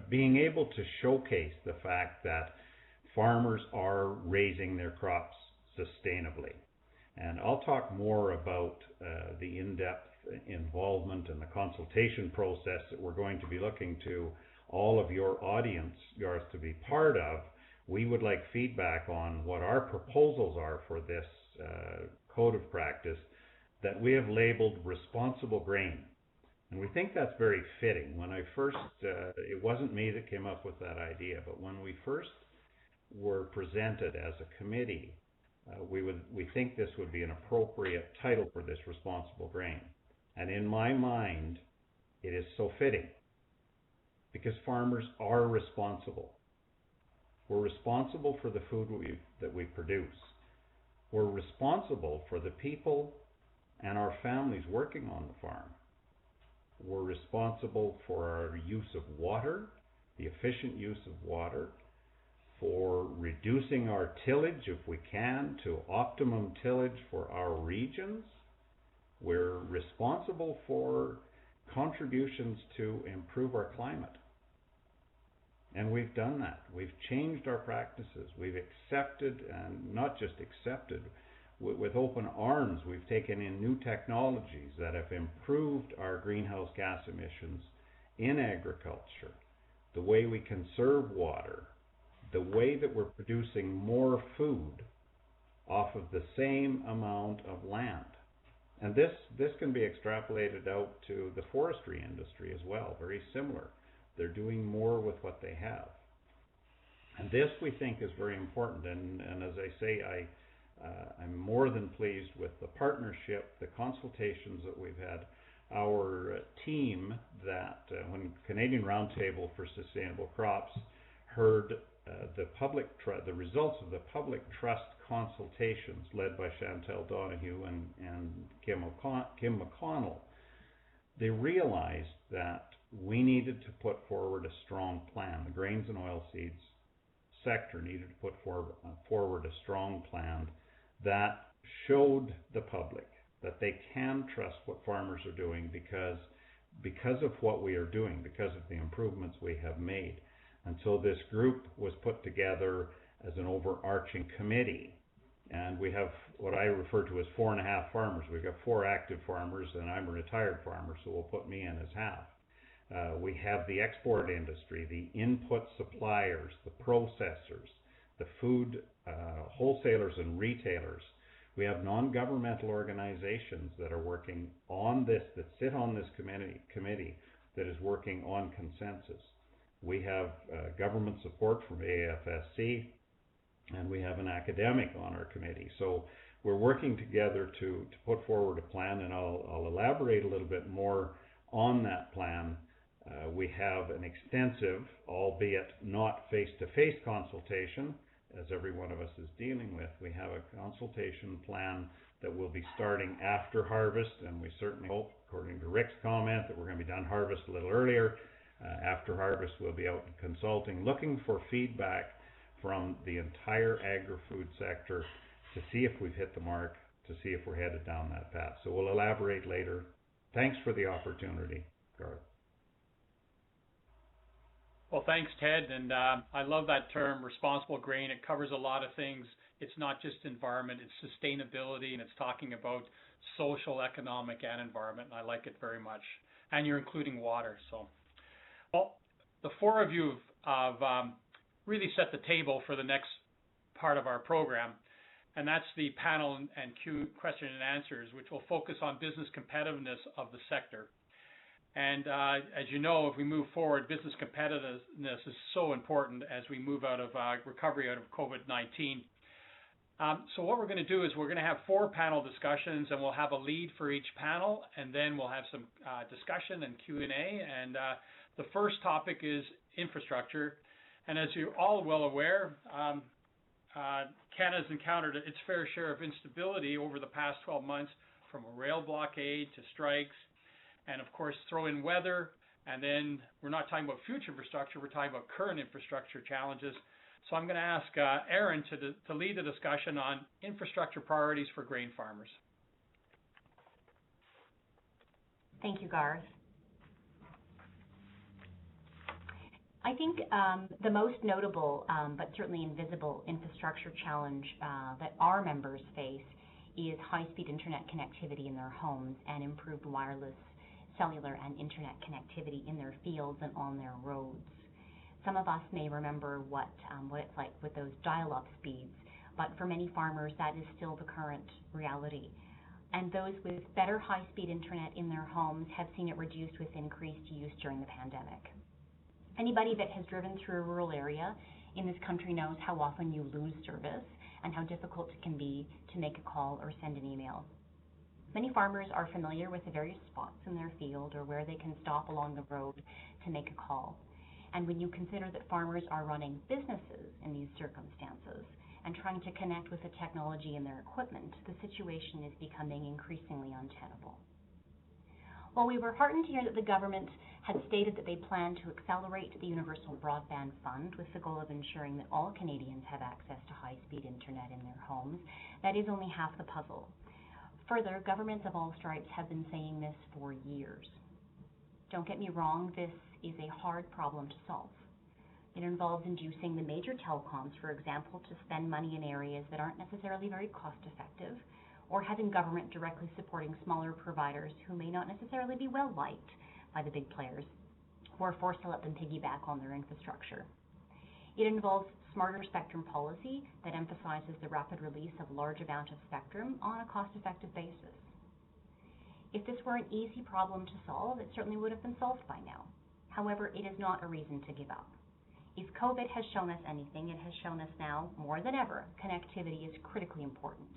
being able to showcase the fact that farmers are raising their crops sustainably. And I'll talk more about the in-depth involvement and the consultation process that we're going to be looking to all of your audience, Garth, to be part of. We would like feedback on what our proposals are for this code of practice that we have labeled responsible grain. And we think that's very fitting. When I first, it wasn't me that came up with that idea, but when we first were presented as a committee, we think this would be an appropriate title for this responsible grain. And in my mind, it is so fitting because farmers are responsible. We're responsible for the food that we produce. We're responsible for the people and our families working on the farm. We're responsible for our use of water, the efficient use of water, for reducing our tillage if we can to optimum tillage for our regions. We're responsible for contributions to improve our climate. And we've done that. We've changed our practices. We've accepted, and not just accepted, with open arms, we've taken in new technologies that have improved our greenhouse gas emissions in agriculture, the way we conserve water, the way that we're producing more food off of the same amount of land. And this can be extrapolated out to the forestry industry as well, very similar. They're doing more with what they have. And this, we think, is very important. And as I say, I'm more than pleased with the partnership, the consultations that we've had. Our team that, when Canadian Roundtable for Sustainable Crops heard the results of the public trust consultations led by Chantal Donahue and Kim McConnell, they realized that we needed to put forward a strong plan. The grains and oilseeds sector needed to put forward a strong plan that showed the public that they can trust what farmers are doing because of what we are doing, because of the improvements we have made. And so this group was put together as an overarching committee. And we have what I refer to as 4.5 farmers. We've got 4 active farmers, and I'm a retired farmer, so we'll put me in as half. We have the export industry, the input suppliers, the processors, the food wholesalers and retailers. We have non-governmental organizations that are working on this, that sit on this committee that is working on consensus. We have government support from AFSC, and we have an academic on our committee. So we're working together to put forward a plan, and I'll elaborate a little bit more on that plan. We have an extensive, albeit not face-to-face consultation, as every one of us is dealing with. We have a consultation plan that will be starting after harvest, and we certainly hope, according to Rick's comment, that we're going to be done harvest a little earlier. After harvest, we'll be out consulting, looking for feedback from the entire agri-food sector to see if we've hit the mark, to see if we're headed down that path. So we'll elaborate later. Thanks for the opportunity, Garth. Well, thanks, Ted, and I love that term, responsible grain. It covers a lot of things. It's not just environment, it's sustainability, and it's talking about social, economic, and environment, and I like it very much. And you're including water. So, well, the four of you have really set the table for the next part of our program, and that's the panel and question and answers, which will focus on business competitiveness of the sector. And as you know, if we move forward, business competitiveness is so important as we move out of recovery out of COVID-19. So what we're going to do is we're going to have four panel discussions, and we'll have a lead for each panel, and then we'll have some discussion and Q&A. And the first topic is infrastructure. And as you're all well aware, Canada's encountered its fair share of instability over the past 12 months, from a rail blockade to strikes, and of course throw in weather, and then we're not talking about future infrastructure, we're talking about current infrastructure challenges. So I'm going to ask Aaron to lead the discussion on infrastructure priorities for grain farmers. Thank you, Garth. I think the most notable, but certainly invisible infrastructure challenge that our members face is high-speed internet connectivity in their homes and improved wireless, cellular, and internet connectivity in their fields and on their roads. Some of us may remember what it's like with those dial-up speeds, but for many farmers that is still the current reality. And those with better high-speed internet in their homes have seen it reduced with increased use during the pandemic. Anybody that has driven through a rural area in this country knows how often you lose service and how difficult it can be to make a call or send an email. Many farmers are familiar with the various spots in their field or where they can stop along the road to make a call. And when you consider that farmers are running businesses in these circumstances and trying to connect with the technology in their equipment, the situation is becoming increasingly untenable. While we were heartened to hear that the government had stated that they plan to accelerate the Universal Broadband Fund with the goal of ensuring that all Canadians have access to high-speed internet in their homes, that is only half the puzzle. Further, governments of all stripes have been saying this for years. Don't get me wrong, this is a hard problem to solve. It involves inducing the major telecoms, for example, to spend money in areas that aren't necessarily very cost-effective, or having government directly supporting smaller providers who may not necessarily be well-liked by the big players, who are forced to let them piggyback on their infrastructure. It involves smarter spectrum policy that emphasizes the rapid release of large amounts of spectrum on a cost-effective basis. If this were an easy problem to solve, it certainly would have been solved by now. However, it is not a reason to give up. If COVID has shown us anything, it has shown us now, more than ever, connectivity is critically important.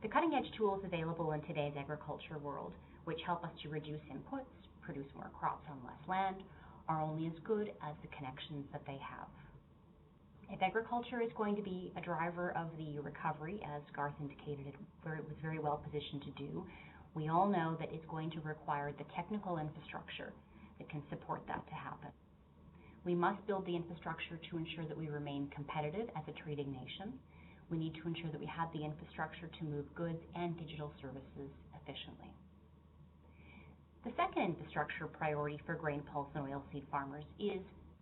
The cutting-edge tools available in today's agriculture world, which help us to reduce inputs, produce more crops on less land, are only as good as the connections that they have. If agriculture is going to be a driver of the recovery, as Garth indicated it was very well positioned to do, we all know that it's going to require the technical infrastructure that can support that to happen. We must build the infrastructure to ensure that we remain competitive as a trading nation. We need to ensure that we have the infrastructure to move goods and digital services efficiently. The second infrastructure priority for grain, pulse, and oilseed farmers is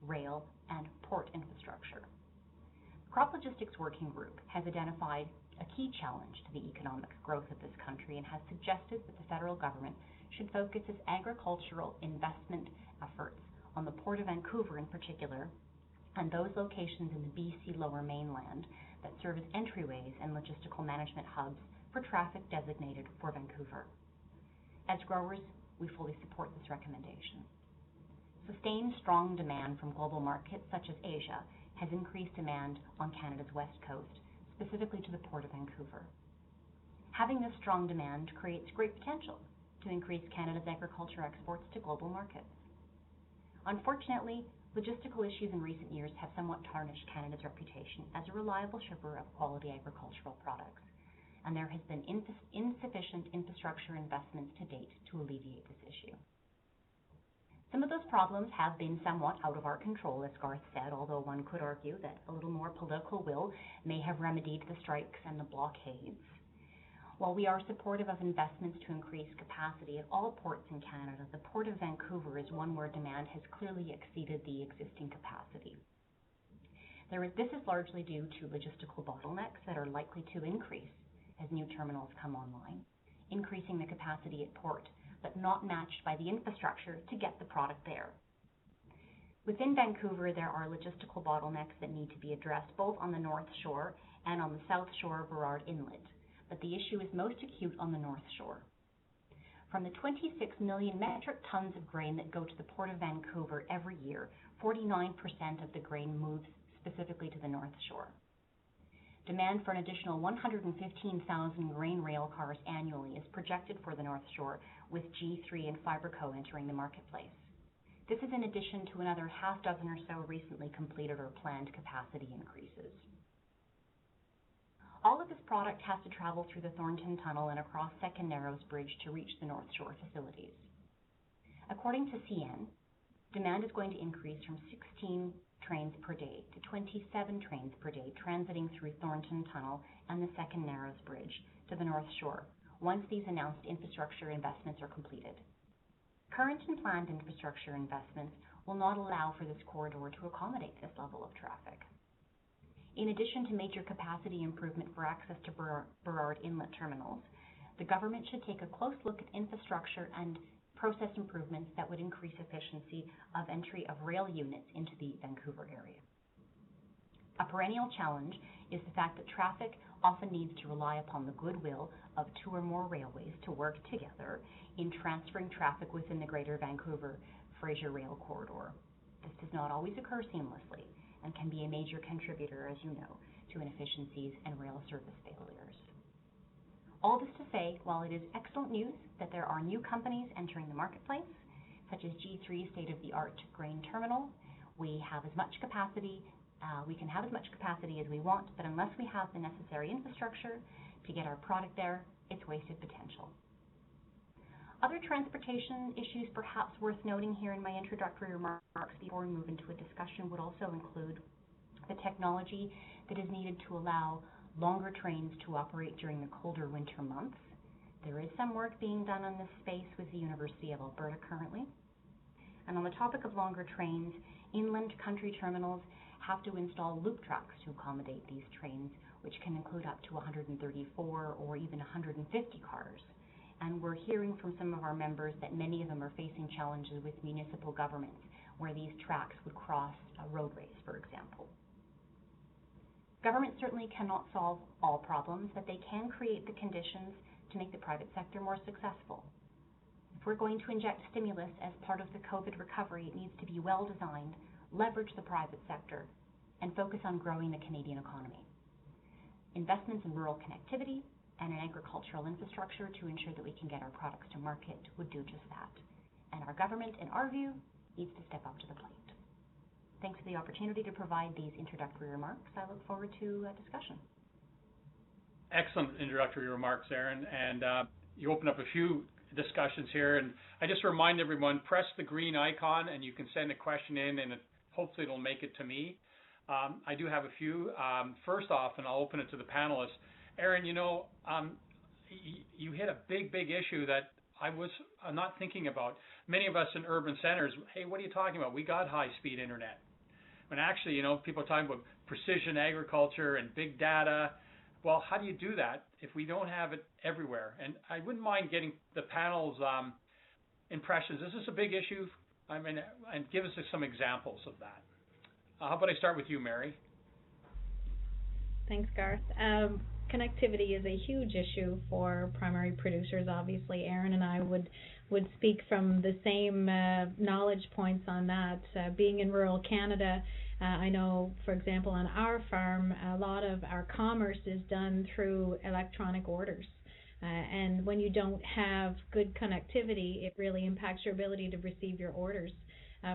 rail and port infrastructure. The Crop Logistics Working Group has identified a key challenge to the economic growth of this country and has suggested that the federal government should focus its agricultural investment efforts on the Port of Vancouver in particular, and those locations in the BC Lower Mainland that serve as entryways and logistical management hubs for traffic designated for Vancouver. As growers, we fully support this recommendation. Sustained strong demand from global markets such as Asia has increased demand on Canada's west coast, specifically to the Port of Vancouver. Having this strong demand creates great potential to increase Canada's agriculture exports to global markets. Unfortunately, Logistical issues in recent years have somewhat tarnished Canada's reputation as a reliable shipper of quality agricultural products, and there has been insufficient infrastructure investments to date to alleviate this issue. Some of those problems have been somewhat out of our control, as Garth said, although one could argue that a little more political will may have remedied the strikes and the blockades. While we are supportive of investments to increase capacity at all ports in Canada, the Port of Vancouver is one where demand has clearly exceeded the existing capacity. This is largely due to logistical bottlenecks that are likely to increase as new terminals come online, increasing the capacity at port, but not matched by the infrastructure to get the product there. Within Vancouver, there are logistical bottlenecks that need to be addressed both on the North Shore and on the South Shore of Burrard Inlet, but the issue is most acute on the North Shore. From the 26 million metric tons of grain that go to the Port of Vancouver every year, 49% of the grain moves specifically to the North Shore. Demand for an additional 115,000 grain rail cars annually is projected for the North Shore, with G3 and Fiberco entering the marketplace. This is in addition to another half dozen or so recently completed or planned capacity increases. All of this product has to travel through the Thornton Tunnel and across Second Narrows Bridge to reach the North Shore facilities. According to CN, demand is going to increase from 16 trains per day to 27 trains per day transiting through Thornton Tunnel and the Second Narrows Bridge to the North Shore once these announced infrastructure investments are completed. Current and planned infrastructure investments will not allow for this corridor to accommodate this level of traffic. In addition to major capacity improvement for access to Burrard Inlet terminals, the government should take a close look at infrastructure and process improvements that would increase efficiency of entry of rail units into the Vancouver area. A perennial challenge is the fact that traffic often needs to rely upon the goodwill of two or more railways to work together in transferring traffic within the Greater Vancouver-Fraser Rail Corridor. This does not always occur seamlessly and can be a major contributor, as you know, to inefficiencies and rail service failures. All this to say, while it is excellent news that there are new companies entering the marketplace, such as G3 state-of-the-art grain terminal, we can have as much capacity as we want, but unless we have the necessary infrastructure to get our product there, it's wasted potential. Other transportation issues perhaps worth noting here in my introductory remarks before we move into a discussion would also include the technology that is needed to allow longer trains to operate during the colder winter months. There is some work being done on this space with the University of Alberta currently. And on the topic of longer trains, inland country terminals have to install loop tracks to accommodate these trains, which can include up to 134 or even 150 cars. And we're hearing from some of our members that many of them are facing challenges with municipal governments where these tracks would cross roadways, for example. Government certainly cannot solve all problems, but they can create the conditions to make the private sector more successful. If we're going to inject stimulus as part of the COVID recovery, it needs to be well designed, leverage the private sector, and focus on growing the Canadian economy. Investments in rural connectivity and in agricultural infrastructure to ensure that we can get our products to market would do just that. And our government, in our view, needs to step up to the plate. Thanks for the opportunity to provide these introductory remarks. I look forward to a discussion. Excellent introductory remarks, Erin, and you opened up a few discussions here. And I just remind everyone, press the green icon and you can send a question in, and hopefully it'll make it to me. I do have a few. First off, and I'll open it to the panelists. Erin, you hit a big issue that I was not thinking about. Many of us in urban centers, hey, what are you talking about? We got high-speed internet. When actually, people are talking about precision agriculture and big data. Well, how do you do that if we don't have it everywhere? And I wouldn't mind getting the panel's impressions. Is this a big issue? I mean, and give us some examples of that. How about I start with you, Mary? Thanks, Garth. Connectivity is a huge issue for primary producers. Obviously, Erin and I would speak from the same knowledge points on that. Being in rural Canada, I know, for example, on our farm, a lot of our commerce is done through electronic orders. And when you don't have good connectivity, it really impacts your ability to receive your orders.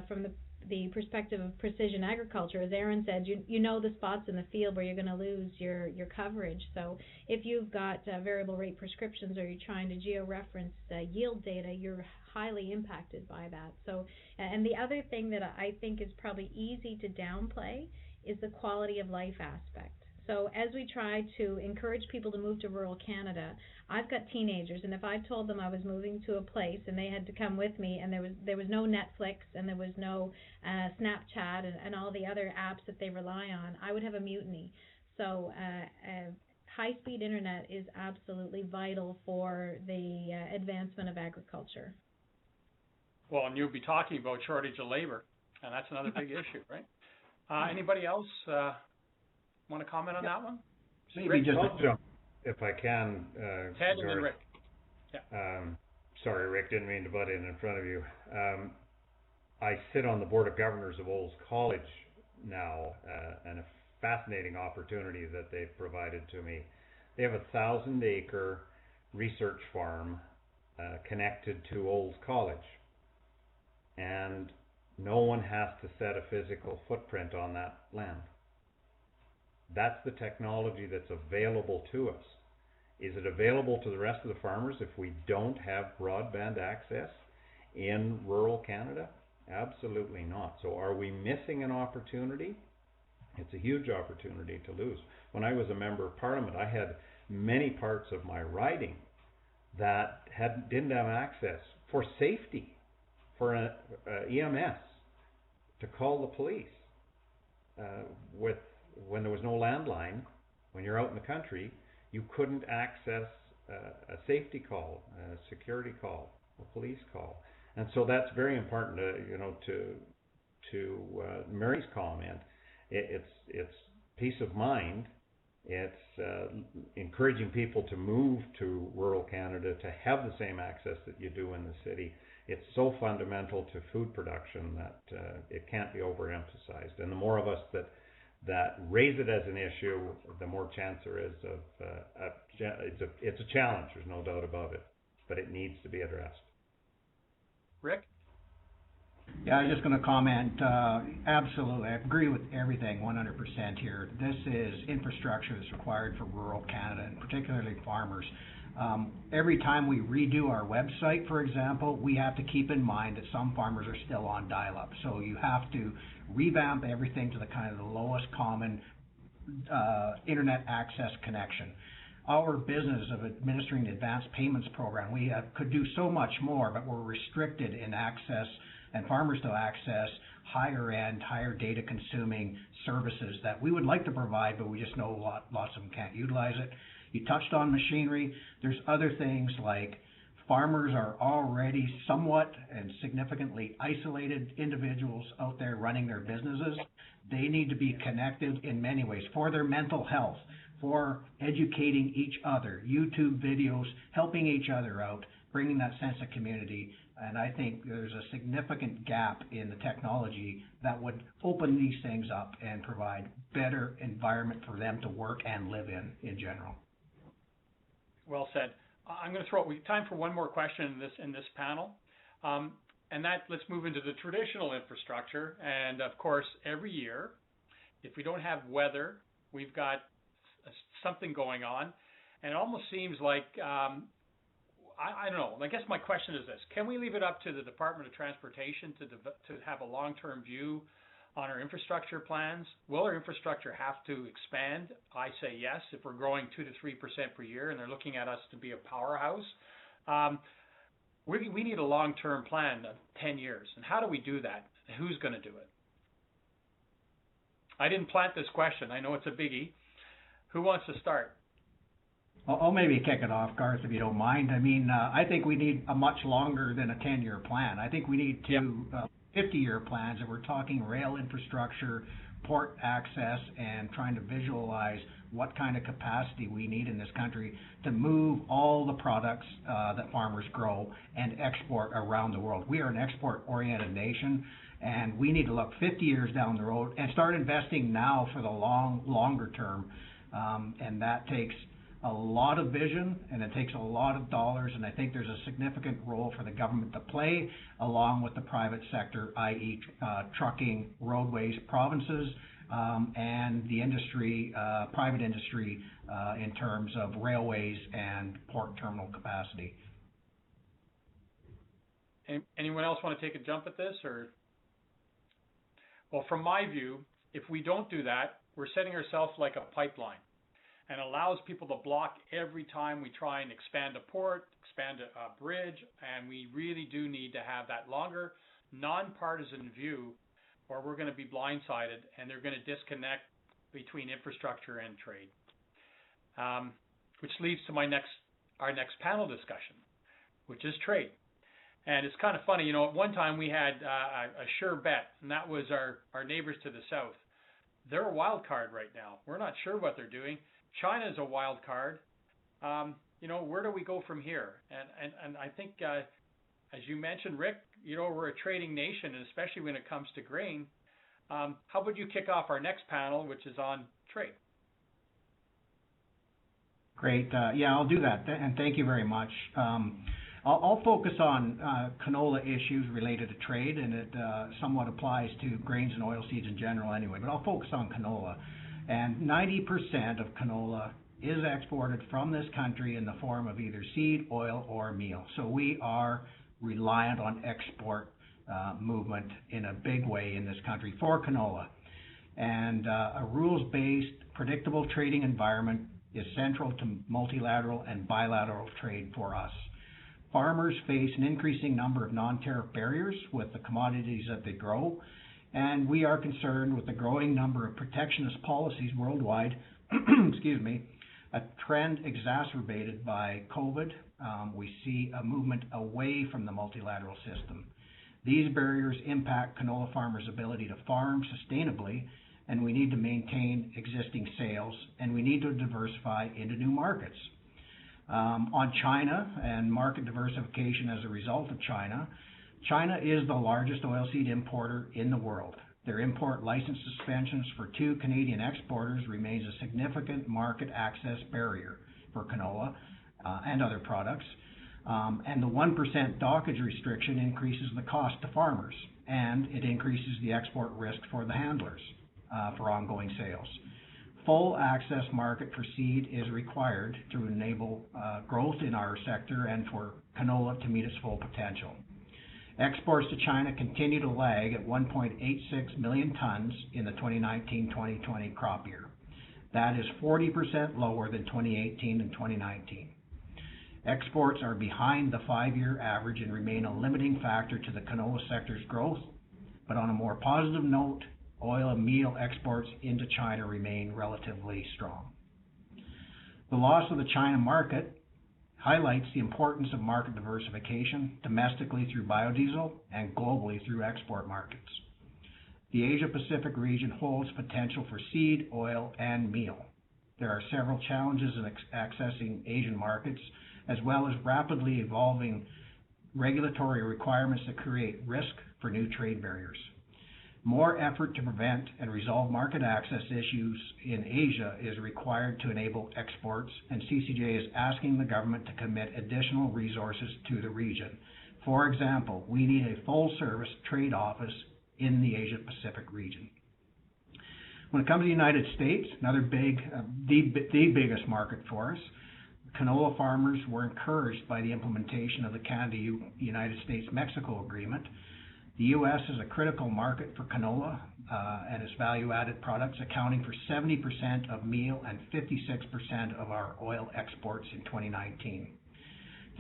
From the perspective of precision agriculture, as Aaron said, you know the spots in the field where you're going to lose your coverage. So if you've got variable rate prescriptions or you're trying to georeference yield data, you're highly impacted by that. So, and the other thing that I think is probably easy to downplay is the quality of life aspect. So as we try to encourage people to move to rural Canada, I've got teenagers, and if I told them I was moving to a place and they had to come with me, and there was no Netflix and there was no Snapchat and all the other apps that they rely on, I would have a mutiny. So high-speed internet is absolutely vital for the advancement of agriculture. Well, and you'll be talking about shortage of labor, and that's another big issue, right? Anybody else want to comment on that one? Maybe just I'll jump if I can. Ted and then Rick. Yeah. Sorry, Rick, didn't mean to butt in front of you. I sit on the Board of Governors of Olds College now, and a fascinating opportunity that they've provided to me. They have a 1,000-acre research farm connected to Olds College, and no one has to set a physical footprint on that land. That's the technology that's available to us. Is it available to the rest of the farmers if we don't have broadband access in rural Canada? Absolutely not. So are we missing an opportunity? It's a huge opportunity to lose. When I was a member of Parliament, I had many parts of my riding that didn't have access for safety, for an EMS, to call the police when there was no landline. When you're out in the country, you couldn't access a safety call, a security call, a police call, and so that's very important. To Mary's comment, it's peace of mind. It's encouraging people to move to rural Canada to have the same access that you do in the city. It's so fundamental to food production that it can't be overemphasized. And the more of us that raise it as an issue, the more chance there is of it's a challenge. There's no doubt about it, but it needs to be addressed. Rick? Yeah, I'm just going to comment. Absolutely, I agree with everything 100% here. This is infrastructure that's required for rural Canada, and particularly farmers. Every time we redo our website, for example, we have to keep in mind that some farmers are still on dial-up. So you have to revamp everything to the kind of the lowest common internet access connection. Our business of administering the advanced payments program, we could do so much more, but we're restricted in access and farmers to access higher end, higher data consuming services that we would like to provide, but we just know lots of them can't utilize it. You touched on machinery. There's other things like farmers are already somewhat and significantly isolated individuals out there running their businesses. They need to be connected in many ways for their mental health, for educating each other, YouTube videos, helping each other out, bringing that sense of community. And I think there's a significant gap in the technology that would open these things up and provide better environment for them to work and live in general. Well said. I'm going to throw time for one more question in this panel, and let's move into the traditional infrastructure. And of course, every year, if we don't have weather, we've got something going on, and it almost seems like I don't know. I guess my question is this: can we leave it up to the Department of Transportation to have a long-term view on our infrastructure plans? Will our infrastructure have to expand? I say yes, if we're growing 2 to 3% per year and they're looking at us to be a powerhouse. We need a long-term plan of 10 years. And how do we do that? Who's going to do it? I didn't plant this question. I know it's a biggie. Who wants to start? I'll maybe kick it off, Garth, if you don't mind. I mean, I think we need a much longer than a 10-year plan. I think we need 50-year plans, and we're talking rail infrastructure, port access, and trying to visualize what kind of capacity we need in this country to move all the products that farmers grow and export around the world. We are an export-oriented nation, and we need to look 50 years down the road and start investing now for the longer term, and that takes a lot of vision and it takes a lot of dollars, and I think there's a significant role for the government to play along with the private sector, i.e. Trucking, roadways, provinces, and the industry, private industry in terms of railways and port terminal capacity. Anyone else want to take a jump at this? Well, from my view, if we don't do that, we're setting ourselves like a pipeline, and allows people to block every time we try and expand a port, expand a bridge, and we really do need to have that longer, nonpartisan view, or we're going to be blindsided and they're going to disconnect between infrastructure and trade. Which leads to our next panel discussion, which is trade. And it's kind of funny, at one time we had a sure bet, and that was our neighbors to the south. They're a wild card right now. We're not sure what they're doing. China's a wild card. Where do we go from here? And I think, as you mentioned, Rick, we're a trading nation, and especially when it comes to grain. How about you kick off our next panel, which is on trade? Great. I'll do that. And thank you very much. I'll focus on canola issues related to trade, and it somewhat applies to grains and oilseeds in general anyway, but I'll focus on canola. And 90% of canola is exported from this country in the form of either seed, oil, or meal. So we are reliant on export movement in a big way in this country for canola. And a rules-based, predictable trading environment is central to multilateral and bilateral trade for us. Farmers face an increasing number of non-tariff barriers with the commodities that they grow, and we are concerned with the growing number of protectionist policies worldwide, a trend exacerbated by COVID. We see a movement away from the multilateral system. These barriers impact canola farmers' ability to farm sustainably, and we need to maintain existing sales, and we need to diversify into new markets. On China and market diversification as a result of China is the largest oilseed importer in the world. Their import license suspensions for 2 Canadian exporters remains a significant market access barrier for canola and other products. And the 1% dockage restriction increases the cost to farmers, and it increases the export risk for the handlers for ongoing sales. Full access market for seed is required to enable growth in our sector and for canola to meet its full potential. Exports to China continue to lag at 1.86 million tons in the 2019-2020 crop year. That is 40% lower than 2018 and 2019. Exports are behind the 5-year average and remain a limiting factor to the canola sector's growth. But on a more positive note, oil and meal exports into China remain relatively strong. The loss of the China market highlights the importance of market diversification domestically through biodiesel and globally through export markets. The Asia-Pacific region holds potential for seed, oil, and meal. There are several challenges in accessing Asian markets, as well as rapidly evolving regulatory requirements that create risk for new trade barriers. More effort to prevent and resolve market access issues in Asia is required to enable exports, and CCJ is asking the government to commit additional resources to the region. For example, we need a full-service trade office in the Asia-Pacific region. When it comes to the United States, another the biggest market for us, canola farmers were encouraged by the implementation of the Canada-United States-Mexico agreement. The U.S. is a critical market for canola and its value-added products, accounting for 70% of meal and 56% of our oil exports in 2019.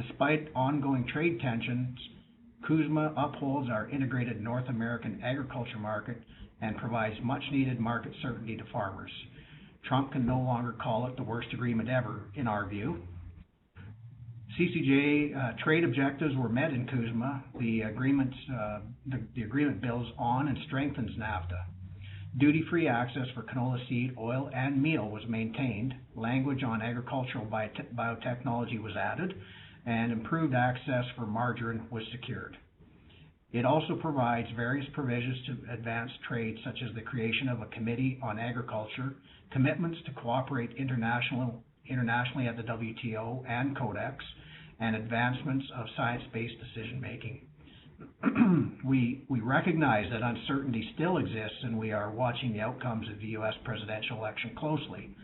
Despite ongoing trade tensions, CUSMA upholds our integrated North American agriculture market and provides much-needed market certainty to farmers. Trump can no longer call it the worst agreement ever, in our view. CCJ trade objectives were met in CUSMA. The agreement builds on and strengthens NAFTA. Duty-free access for canola seed, oil, and meal was maintained. Language on agricultural biotechnology was added, and improved access for margarine was secured. It also provides various provisions to advance trade, such as the creation of a committee on agriculture, commitments to cooperate internationally at the WTO and Codex, and advancements of science-based decision-making. We recognize that uncertainty still exists, and we are watching the outcomes of the U.S. presidential election closely.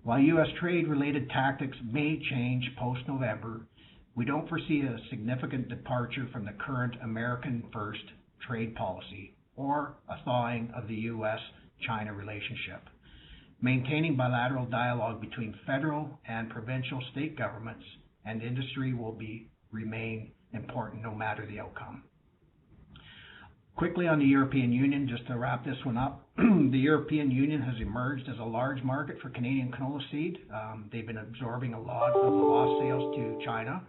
While U.S. trade-related tactics may change post-November, we don't foresee a significant departure from the current American First trade policy or a thawing of the U.S.-China relationship. Maintaining bilateral dialogue between federal and provincial state governments and industry will remain important no matter the outcome. Quickly on the European Union, just to wrap this one up, the European Union has emerged as a large market for Canadian canola seed. They've been absorbing a lot of the lost sales to China,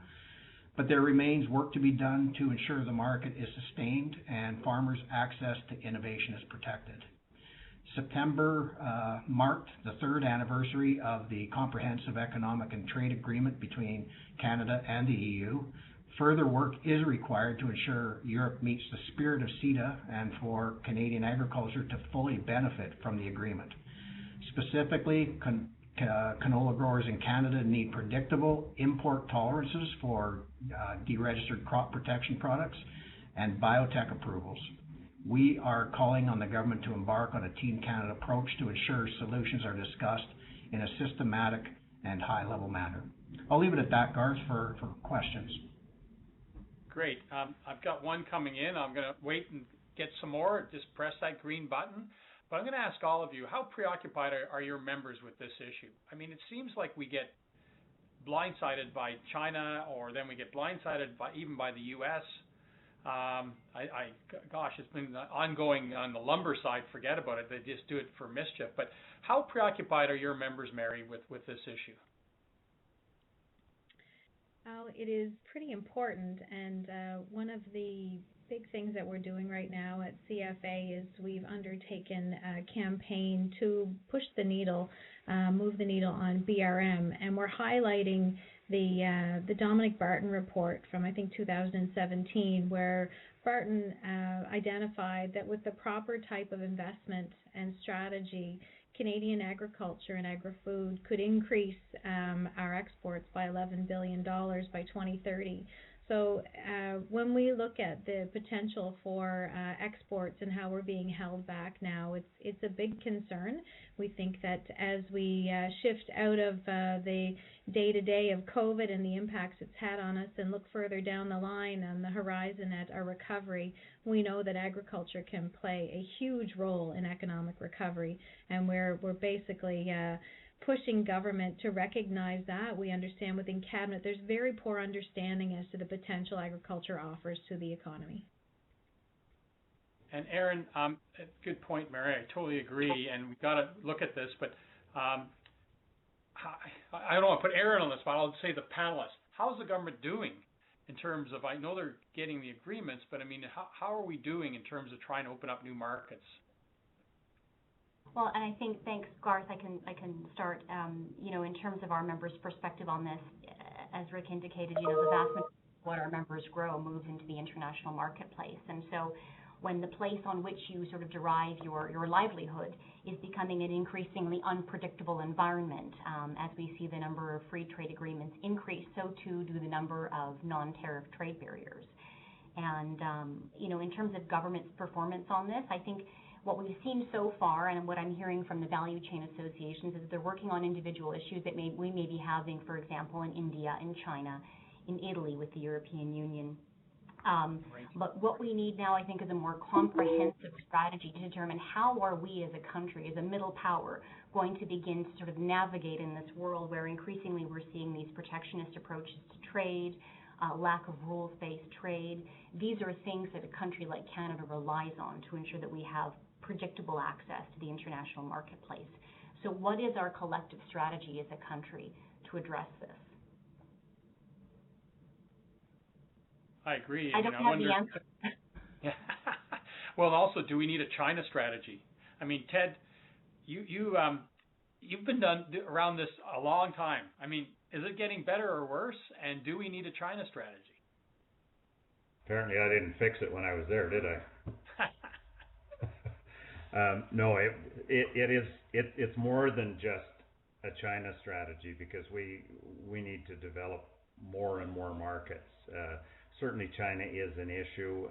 but there remains work to be done to ensure the market is sustained and farmers' access to innovation is protected. September marked the third anniversary of the Comprehensive Economic and Trade Agreement between Canada and the EU. Further work is required to ensure Europe meets the spirit of CETA and for Canadian agriculture to fully benefit from the agreement. Specifically, canola growers in Canada need predictable import tolerances for deregistered crop protection products and biotech approvals. We are calling on the government to embark on a Team Canada approach to ensure solutions are discussed in a systematic and high-level manner. I'll leave it at that, Garth, for questions. Great. I've got one coming in. I'm going to wait and get some more. Just press that green button. But I'm going to ask all of you, how preoccupied are your members with this issue? I mean, it seems like we get blindsided by China, or then we get blindsided even by the U.S. Gosh, it's been ongoing on the lumber side. Forget about it. They just do it for mischief. But how preoccupied are your members, Mary, with this issue? Oh, it is pretty important, and one of the big things that we're doing right now at CFA is we've undertaken a campaign to push the needle, move the needle on BRM, and we're highlighting the Dominic Barton report from, I think, 2017, where Barton identified that with the proper type of investment and strategy, Canadian agriculture and agri-food could increase our exports by $11 billion by 2030. So when we look at the potential for exports and how we're being held back now, it's a big concern. We think that as we shift out of the day-to-day of COVID and the impacts it's had on us and look further down the line on the horizon at our recovery, we know that agriculture can play a huge role in economic recovery, and we're basically pushing government to recognize that. We understand within Cabinet there's very poor understanding as to the potential agriculture offers to the economy. And Aaron, good point, Mary. I totally agree, and we've got to look at this. But I don't want to put Aaron on the spot. I'll say the panelists. How's the government doing in terms of? I know they're getting the agreements, but I mean, how are we doing in terms of trying to open up new markets? Well, and I think, thanks, Garth, I can start, in terms of our members' perspective on this, as Rick indicated, the vast majority of what our members grow moves into the international marketplace. And so when the place on which you sort of derive your livelihood is becoming an increasingly unpredictable environment, as we see the number of free trade agreements increase, so too do the number of non-tariff trade barriers. And, in terms of government's performance on this, I think what we've seen so far, and what I'm hearing from the value chain associations, is they're working on individual issues that we may be having, for example, in India, in China, in Italy with the European Union. But what we need now, I think, is a more comprehensive strategy to determine how are we as a country, as a middle power, going to begin to sort of navigate in this world where increasingly we're seeing these protectionist approaches to trade, lack of rules-based trade. These are things that a country like Canada relies on to ensure that we have predictable access to the international marketplace. So what is our collective strategy as a country to address this? I agree. I don't have the answer. Yeah. Well, also, do we need a China strategy? I mean, Ted, you've been around this a long time. I mean, is it getting better or worse? And do we need a China strategy? Apparently, I didn't fix it when I was there, did I? No, it's more than just a China strategy because we need to develop more and more markets. Certainly, China is an issue.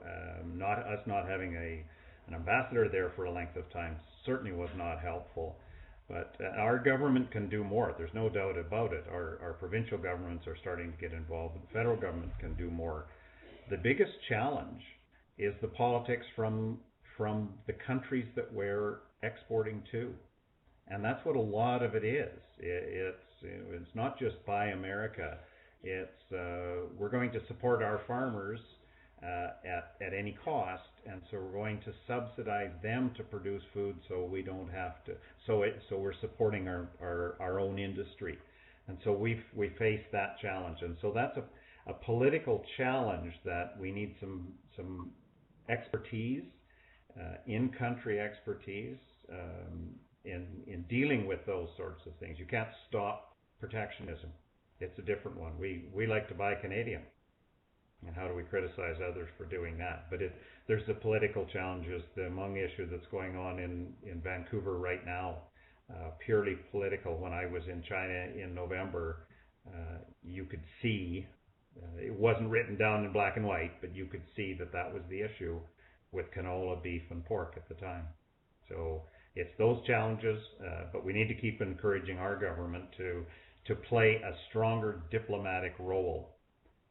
Not having an ambassador there for a length of time certainly was not helpful. But our government can do more. There's no doubt about it. Our provincial governments are starting to get involved. The federal government can do more. The biggest challenge is the politics from the countries that we're exporting to, and that's what a lot of it is. It's not just Buy America. It's we're going to support our farmers at any cost, and so we're going to subsidize them to produce food, so we don't have to. So we're supporting our own industry, and so we face that challenge, and so that's a political challenge that we need some expertise, in-country expertise, in dealing with those sorts of things. You can't stop protectionism. It's a different one. We like to buy Canadian. And how do we criticize others for doing that? But there's the political challenges, the Hmong issue that's going on in Vancouver right now, purely political. When I was in China in November, you could see, it wasn't written down in black and white, but you could see that was the issue with canola, beef, and pork at the time. So it's those challenges, but we need to keep encouraging our government to play a stronger diplomatic role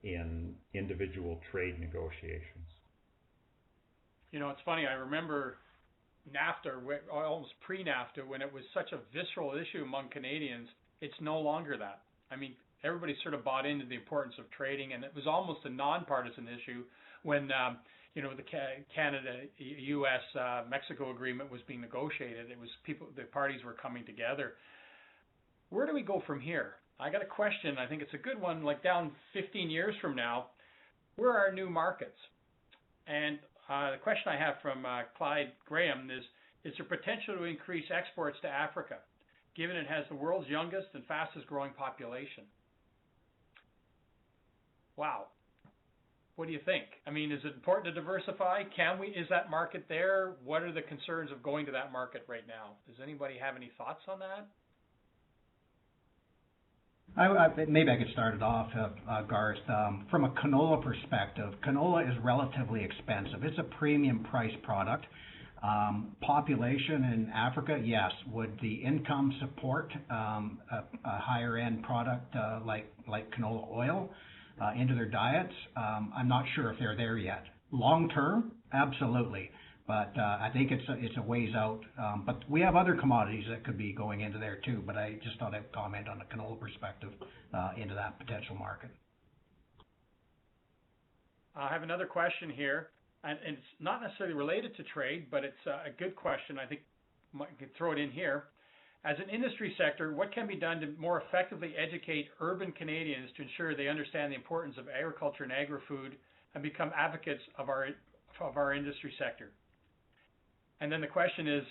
in individual trade negotiations. You know, it's funny, I remember NAFTA, almost pre-NAFTA, when it was such a visceral issue among Canadians. It's no longer that. I mean, everybody sort of bought into the importance of trading, and it was almost a nonpartisan issue when the Canada-U.S. Mexico agreement was being negotiated. It was the parties were coming together. Where do we go from here? I got a question. I think it's a good one. Like down 15 years from now, where are our new markets? And the question I have from Clyde Graham is there potential to increase exports to Africa, given it has the world's youngest and fastest growing population? Wow. What do you think? I mean, is it important to diversify? Is that market there? What are the concerns of going to that market right now? Does anybody have any thoughts on that? Maybe I could start it off, Garth. From a canola perspective, canola is relatively expensive. It's a premium price product. Population in Africa, yes. Would the income support a higher end product like canola oil into their diets? I'm not sure if they're there yet. Long term, absolutely. But I think it's a ways out. But we have other commodities that could be going into there too. But I just thought I'd comment on the canola perspective into that potential market. I have another question here, and it's not necessarily related to trade, but it's a good question. I think I could throw it in here. As an industry sector, what can be done to more effectively educate urban Canadians to ensure they understand the importance of agriculture and agri-food and become advocates of our industry sector? And then the question is,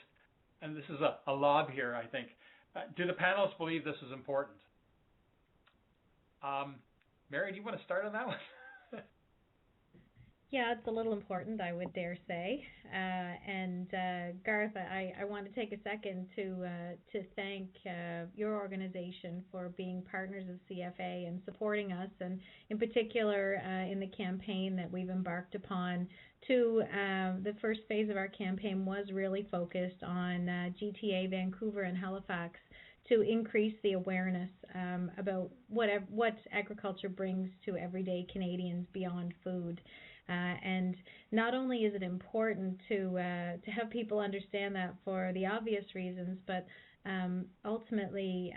and this is a lob here, I think, do the panelists believe this is important? Mary, do you want to start on that one? Yeah, it's a little important, I would dare say. And Garth, I want to take a second to thank your organization for being partners of CFA and supporting us, and in particular in the campaign that we've embarked upon. The first phase of our campaign was really focused on GTA, Vancouver, and Halifax to increase the awareness about what agriculture brings to everyday Canadians beyond food. And not only is it important to have people understand that for the obvious reasons, but ultimately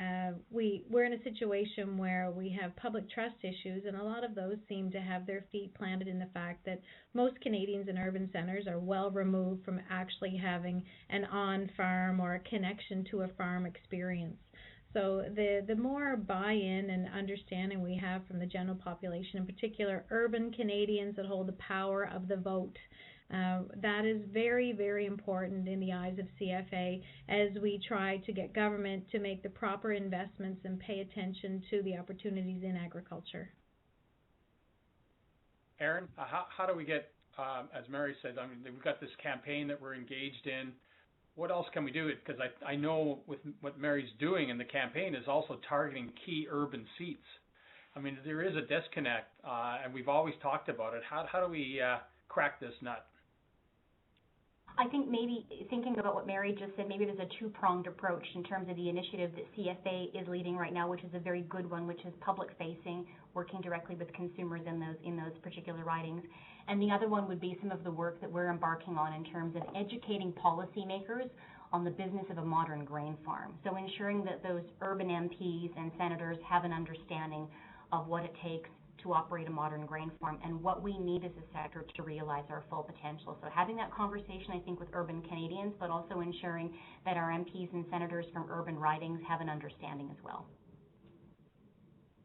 we're in a situation where we have public trust issues, and a lot of those seem to have their feet planted in the fact that most Canadians in urban centres are well removed from actually having an on-farm or a connection to a farm experience. So the more buy-in and understanding we have from the general population, in particular urban Canadians that hold the power of the vote, that is very, very important in the eyes of CFA as we try to get government to make the proper investments and pay attention to the opportunities in agriculture. Aaron, how do we get, as Mary said, I mean, we've got this campaign that we're engaged in. what else can we do? Because I know with what Mary's doing in the campaign is also targeting key urban seats. I mean, there is a disconnect, and we've always talked about it. How do we crack this nut? I think maybe thinking about what Mary just said, maybe there's a two-pronged approach in terms of the initiative that CFA is leading right now, which is a very good one, which is public-facing, working directly with consumers in those particular ridings. And the other one would be some of the work that we're embarking on in terms of educating policymakers on the business of a modern grain farm. So ensuring that those urban MPs and senators have an understanding of what it takes to operate a modern grain farm and what we need as a sector to realize our full potential. So having that conversation, I think, with urban Canadians, but also ensuring that our MPs and senators from urban ridings have an understanding as well.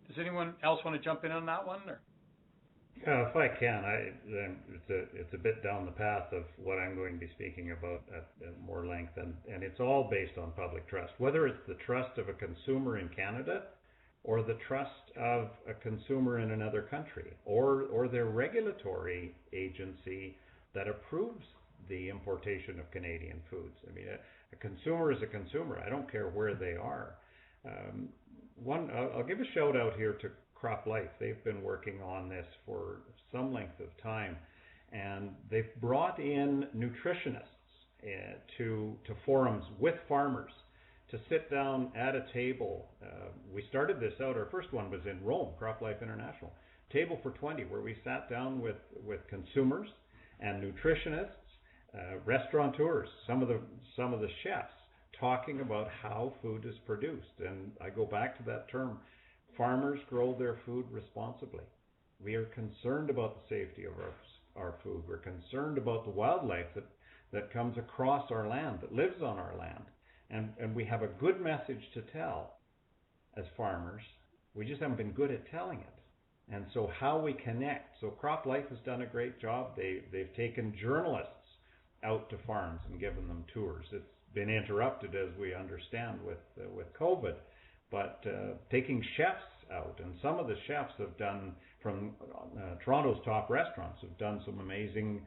Does anyone else want to jump in on that one? Or? If I can, it's a bit down the path of what I'm going to be speaking about at more length, and it's all based on public trust. Whether it's the trust of a consumer in Canada or the trust of a consumer in another country, or their regulatory agency that approves the importation of Canadian foods. I mean, a consumer is a consumer. I don't care where they are. I'll give a shout out here to Crop Life. They've been working on this for some length of time, and they've brought in nutritionists to forums with farmers to sit down at a table. We started this out, our first one was in Rome, Crop Life International, Table for 20, where we sat down with consumers and nutritionists, restaurateurs, some of the chefs, talking about how food is produced. And I go back to that term, farmers grow their food responsibly. We are concerned about the safety of our food. We're concerned about the wildlife that comes across our land, that lives on our land. And we have a good message to tell as farmers. We just haven't been good at telling it. And so how we connect. So Crop Life has done a great job. They've taken journalists out to farms and given them tours. It's been interrupted, as we understand, with COVID. But taking chefs out, and some of the chefs have done, from Toronto's top restaurants, have done some amazing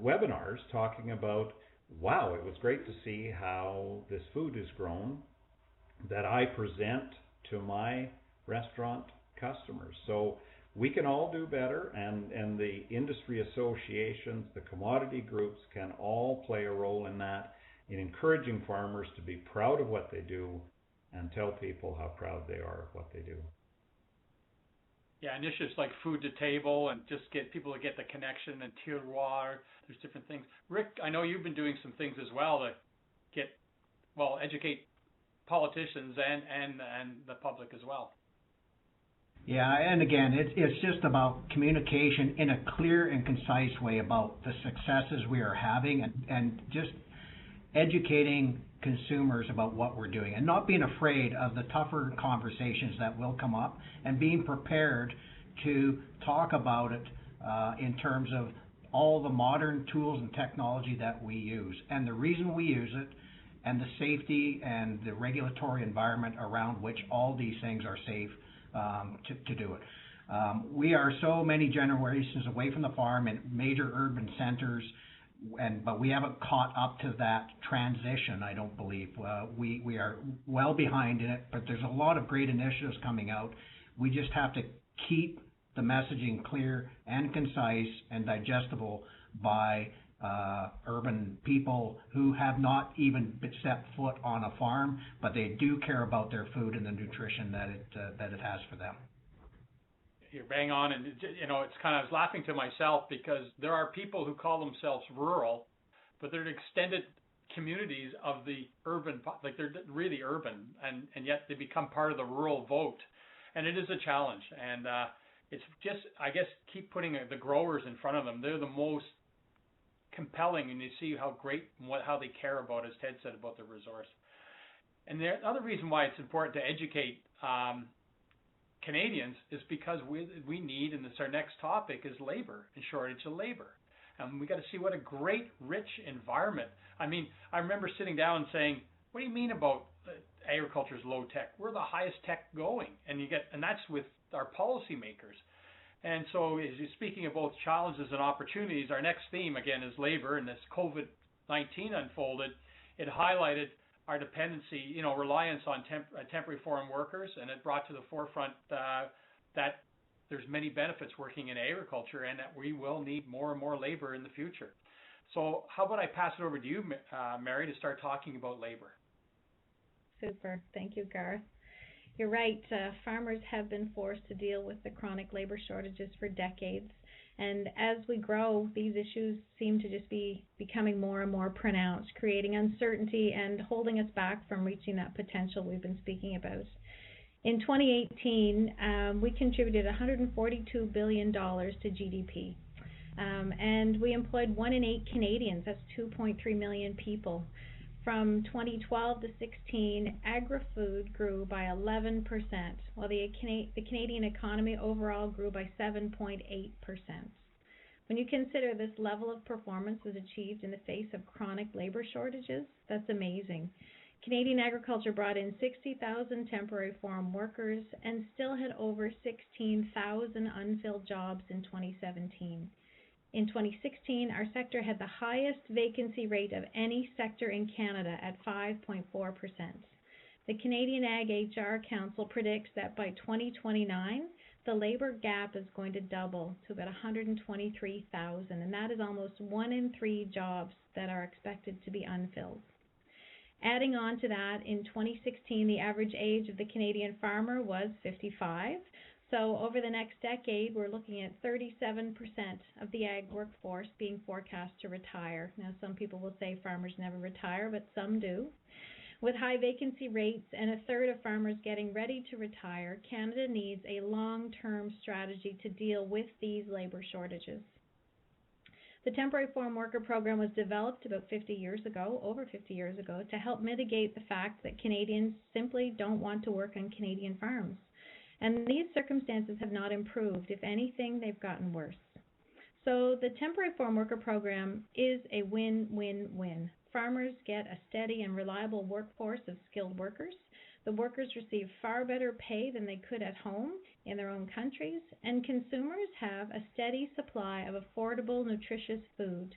webinars talking about, wow, it was great to see how this food is grown that I present to my restaurant customers. So we can all do better, and the industry associations, the commodity groups can all play a role in that, in encouraging farmers to be proud of what they do and tell people how proud they are of what they do. Yeah, initiatives like Food to Table and just get people to get the connection and terroir. There's different things. Rick, I know you've been doing some things as well to educate politicians and the public as well. Yeah, and again, it's just about communication in a clear and concise way about the successes we are having, and just educating consumers about what we're doing, and not being afraid of the tougher conversations that will come up, and being prepared to talk about it in terms of all the modern tools and technology that we use, and the reason we use it, and the safety and the regulatory environment around which all these things are safe to do it. We are so many generations away from the farm in major urban centers, but we haven't caught up to that transition, I don't believe. We are well behind in it, but there's a lot of great initiatives coming out. We just have to keep the messaging clear and concise and digestible by urban people who have not even set foot on a farm, but they do care about their food and the nutrition that it has for them. You're bang on, and it's kind of, I was laughing to myself because there are people who call themselves rural, but they're extended communities of the urban, like they're really urban, and yet they become part of the rural vote, and it is a challenge. And it's just, I guess, keep putting the growers in front of them. They're the most compelling, and you see how great, how they care about, as Ted said, about the resource. And the other reason why it's important to educate Canadians is because we need, and this our next topic is labor and shortage of labor. And we got to see what a great, rich environment. I mean, I remember sitting down and saying, "What do you mean about agriculture's low tech? We're the highest tech going," and that's with our policymakers. And so, as you're speaking of both challenges and opportunities, our next theme again is labor, and this COVID-19 unfolded. it highlighted our dependency, reliance on temporary foreign workers, and it brought to the forefront that there's many benefits working in agriculture and that we will need more and more labor in the future. So how about I pass it over to you, Mary, to start talking about labor. Super. Thank you, Garth. You're right. Farmers have been forced to deal with the chronic labor shortages for decades. And as we grow, these issues seem to just be becoming more and more pronounced, creating uncertainty and holding us back from reaching that potential we've been speaking about. In 2018, we contributed $142 billion to GDP. And we employed 1 in 8 Canadians, that's 2.3 million people. From 2012 to 16, agri-food grew by 11%, while the Canadian economy overall grew by 7.8%. When you consider this level of performance was achieved in the face of chronic labor shortages, that's amazing. Canadian agriculture brought in 60,000 temporary foreign workers and still had over 16,000 unfilled jobs in 2017. In 2016, our sector had the highest vacancy rate of any sector in Canada at 5.4%. The Canadian Ag HR Council predicts that by 2029, the labor gap is going to double to about 123,000, and that is almost 1 in 3 jobs that are expected to be unfilled. Adding on to that, in 2016, the average age of the Canadian farmer was 55. So over the next decade, we're looking at 37% of the ag workforce being forecast to retire. Now, some people will say farmers never retire, but some do. With high vacancy rates and a third of farmers getting ready to retire, Canada needs a long-term strategy to deal with these labor shortages. The Temporary Foreign Worker Program was developed about over 50 years ago, to help mitigate the fact that Canadians simply don't want to work on Canadian farms. And these circumstances have not improved. If anything, they've gotten worse. So the Temporary Foreign Worker Program is a win-win-win. Farmers get a steady and reliable workforce of skilled workers. The workers receive far better pay than they could at home in their own countries, and consumers have a steady supply of affordable, nutritious food.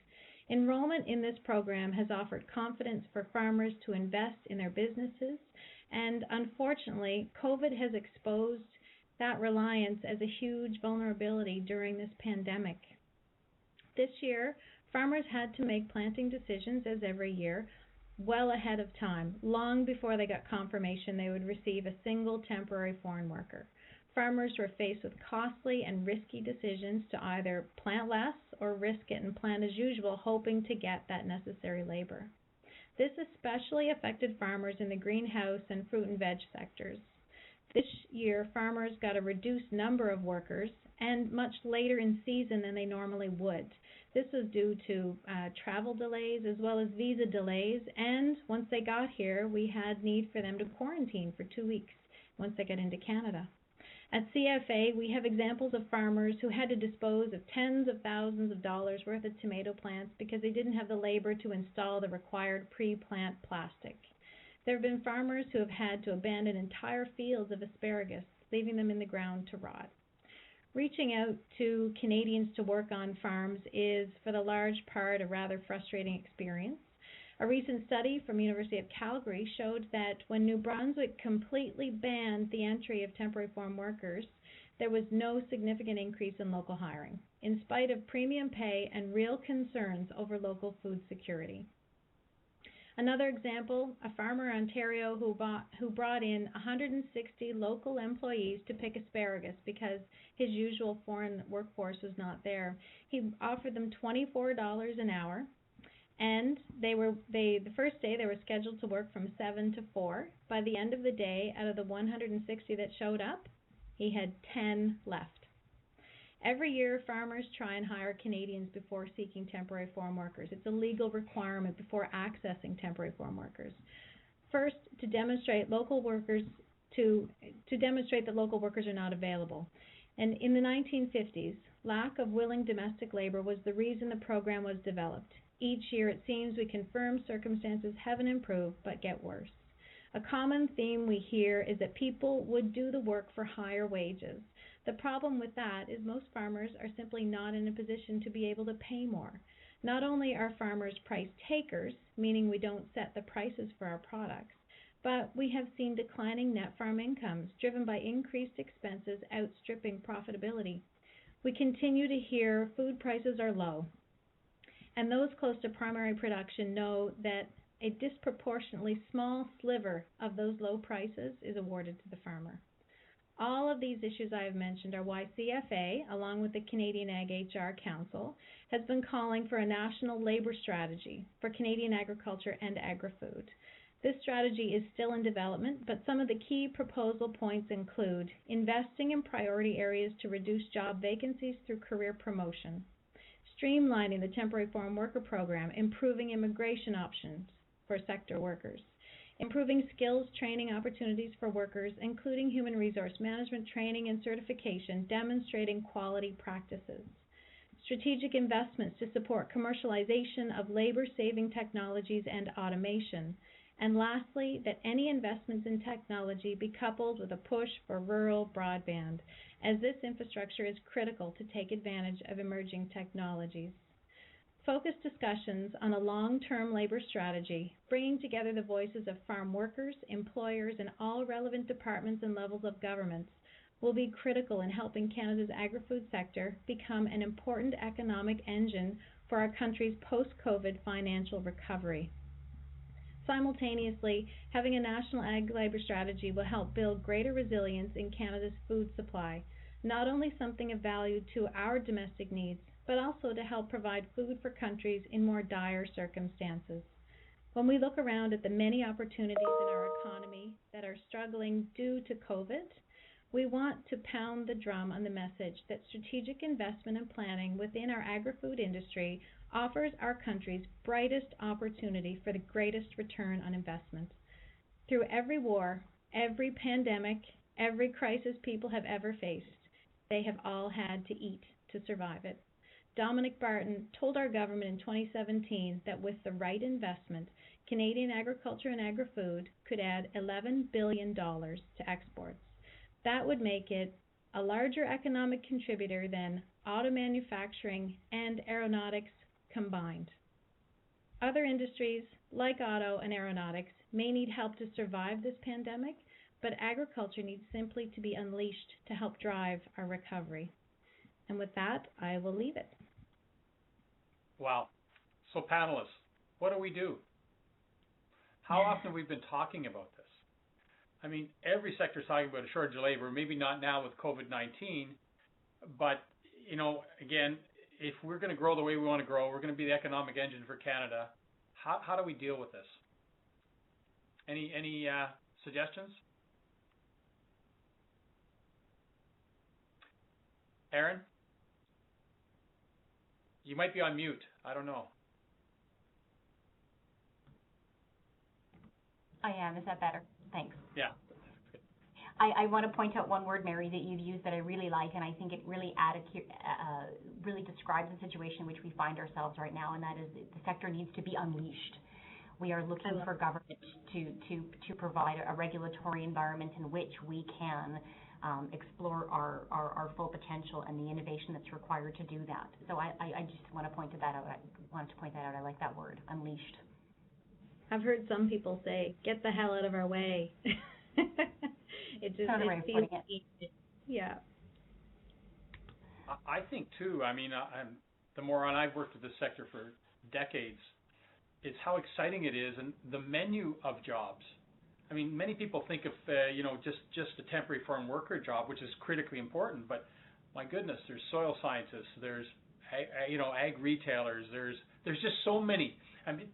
Enrollment in this program has offered confidence for farmers to invest in their businesses, and unfortunately, COVID has exposed that reliance as a huge vulnerability during this pandemic. This year, farmers had to make planting decisions, as every year, well ahead of time, long before they got confirmation they would receive a single temporary foreign worker. Farmers were faced with costly and risky decisions to either plant less or risk it and plant as usual, hoping to get that necessary labor. This especially affected farmers in the greenhouse and fruit and veg sectors. This year, farmers got a reduced number of workers and much later in season than they normally would. This was due to travel delays as well as visa delays, and once they got here, we had need for them to quarantine for 2 weeks once they got into Canada. At CFA, we have examples of farmers who had to dispose of tens of thousands of dollars worth of tomato plants because they didn't have the labor to install the required pre-plant plastic. There have been farmers who have had to abandon entire fields of asparagus, leaving them in the ground to rot. Reaching out to Canadians to work on farms is, for the large part, a rather frustrating experience. A recent study from University of Calgary showed that when New Brunswick completely banned the entry of temporary foreign workers, there was no significant increase in local hiring, in spite of premium pay and real concerns over local food security. Another example, a farmer in Ontario who brought in 160 local employees to pick asparagus because his usual foreign workforce was not there. He offered them $24 an hour, and the first day they were scheduled to work from 7 to 4. By the end of the day, out of the 160 that showed up, he had 10 left. Every year, farmers try and hire Canadians before seeking temporary foreign workers. It's a legal requirement before accessing temporary foreign workers. First, to demonstrate that local workers are not available. And in the 1950s, lack of willing domestic labor was the reason the program was developed. Each year, it seems we confirm circumstances haven't improved but get worse. A common theme we hear is that people would do the work for higher wages. The problem with that is most farmers are simply not in a position to be able to pay more. Not only are farmers price takers, meaning we don't set the prices for our products, but we have seen declining net farm incomes driven by increased expenses outstripping profitability. We continue to hear food prices are low, and those close to primary production know that a disproportionately small sliver of those low prices is awarded to the farmer. All of these issues I have mentioned are why CFA, along with the Canadian Ag HR Council, has been calling for a national labour strategy for Canadian agriculture and agri-food. This strategy is still in development, but some of the key proposal points include investing in priority areas to reduce job vacancies through career promotion, streamlining the temporary foreign worker program, improving immigration options for sector workers, improving skills training opportunities for workers, including human resource management training and certification, demonstrating quality practices, strategic investments to support commercialization of labor-saving technologies and automation, and lastly, that any investments in technology be coupled with a push for rural broadband, as this infrastructure is critical to take advantage of emerging technologies. Focused discussions on a long-term labor strategy, bringing together the voices of farm workers, employers, and all relevant departments and levels of governments, will be critical in helping Canada's agri-food sector become an important economic engine for our country's post-COVID financial recovery. Simultaneously, having a national ag labor strategy will help build greater resilience in Canada's food supply, not only something of value to our domestic needs, but also to help provide food for countries in more dire circumstances. When we look around at the many opportunities in our economy that are struggling due to COVID, we want to pound the drum on the message that strategic investment and planning within our agri-food industry offers our country's brightest opportunity for the greatest return on investment. Through every war, every pandemic, every crisis people have ever faced, they have all had to eat to survive it. Dominic Barton told our government in 2017 that with the right investment, Canadian agriculture and agri-food could add $11 billion to exports. That would make it a larger economic contributor than auto manufacturing and aeronautics combined. Other industries, like auto and aeronautics, may need help to survive this pandemic, but agriculture needs simply to be unleashed to help drive our recovery. And with that, I will leave it. Wow. So panelists, what do we do? How often have we been talking about this? I mean, every sector is talking about a shortage of labor, maybe not now with COVID-19, but, you know, again, if we're going to grow the way we want to grow, we're going to be the economic engine for Canada. How do we deal with this? Any suggestions? Aaron? You might be on mute. I don't know. I am. Is that better? Thanks. Yeah. I want to point out one word, Mary, that you've used that I really like, and I think it really really describes the situation in which we find ourselves right now, and that is the sector needs to be unleashed. We are looking for government to provide a regulatory environment in which we can explore our full potential and the innovation that's required to do that. So I just want to point that out. I like that word, unleashed. I've heard some people say, "Get the hell out of our way." It just it. Yeah. I think too. I mean, the more I've worked with this sector for decades, it's how exciting it is and the menu of jobs. I mean, many people think of just a temporary farm worker job, which is critically important. But my goodness, there's soil scientists, there's ag retailers, there's just so many. I mean,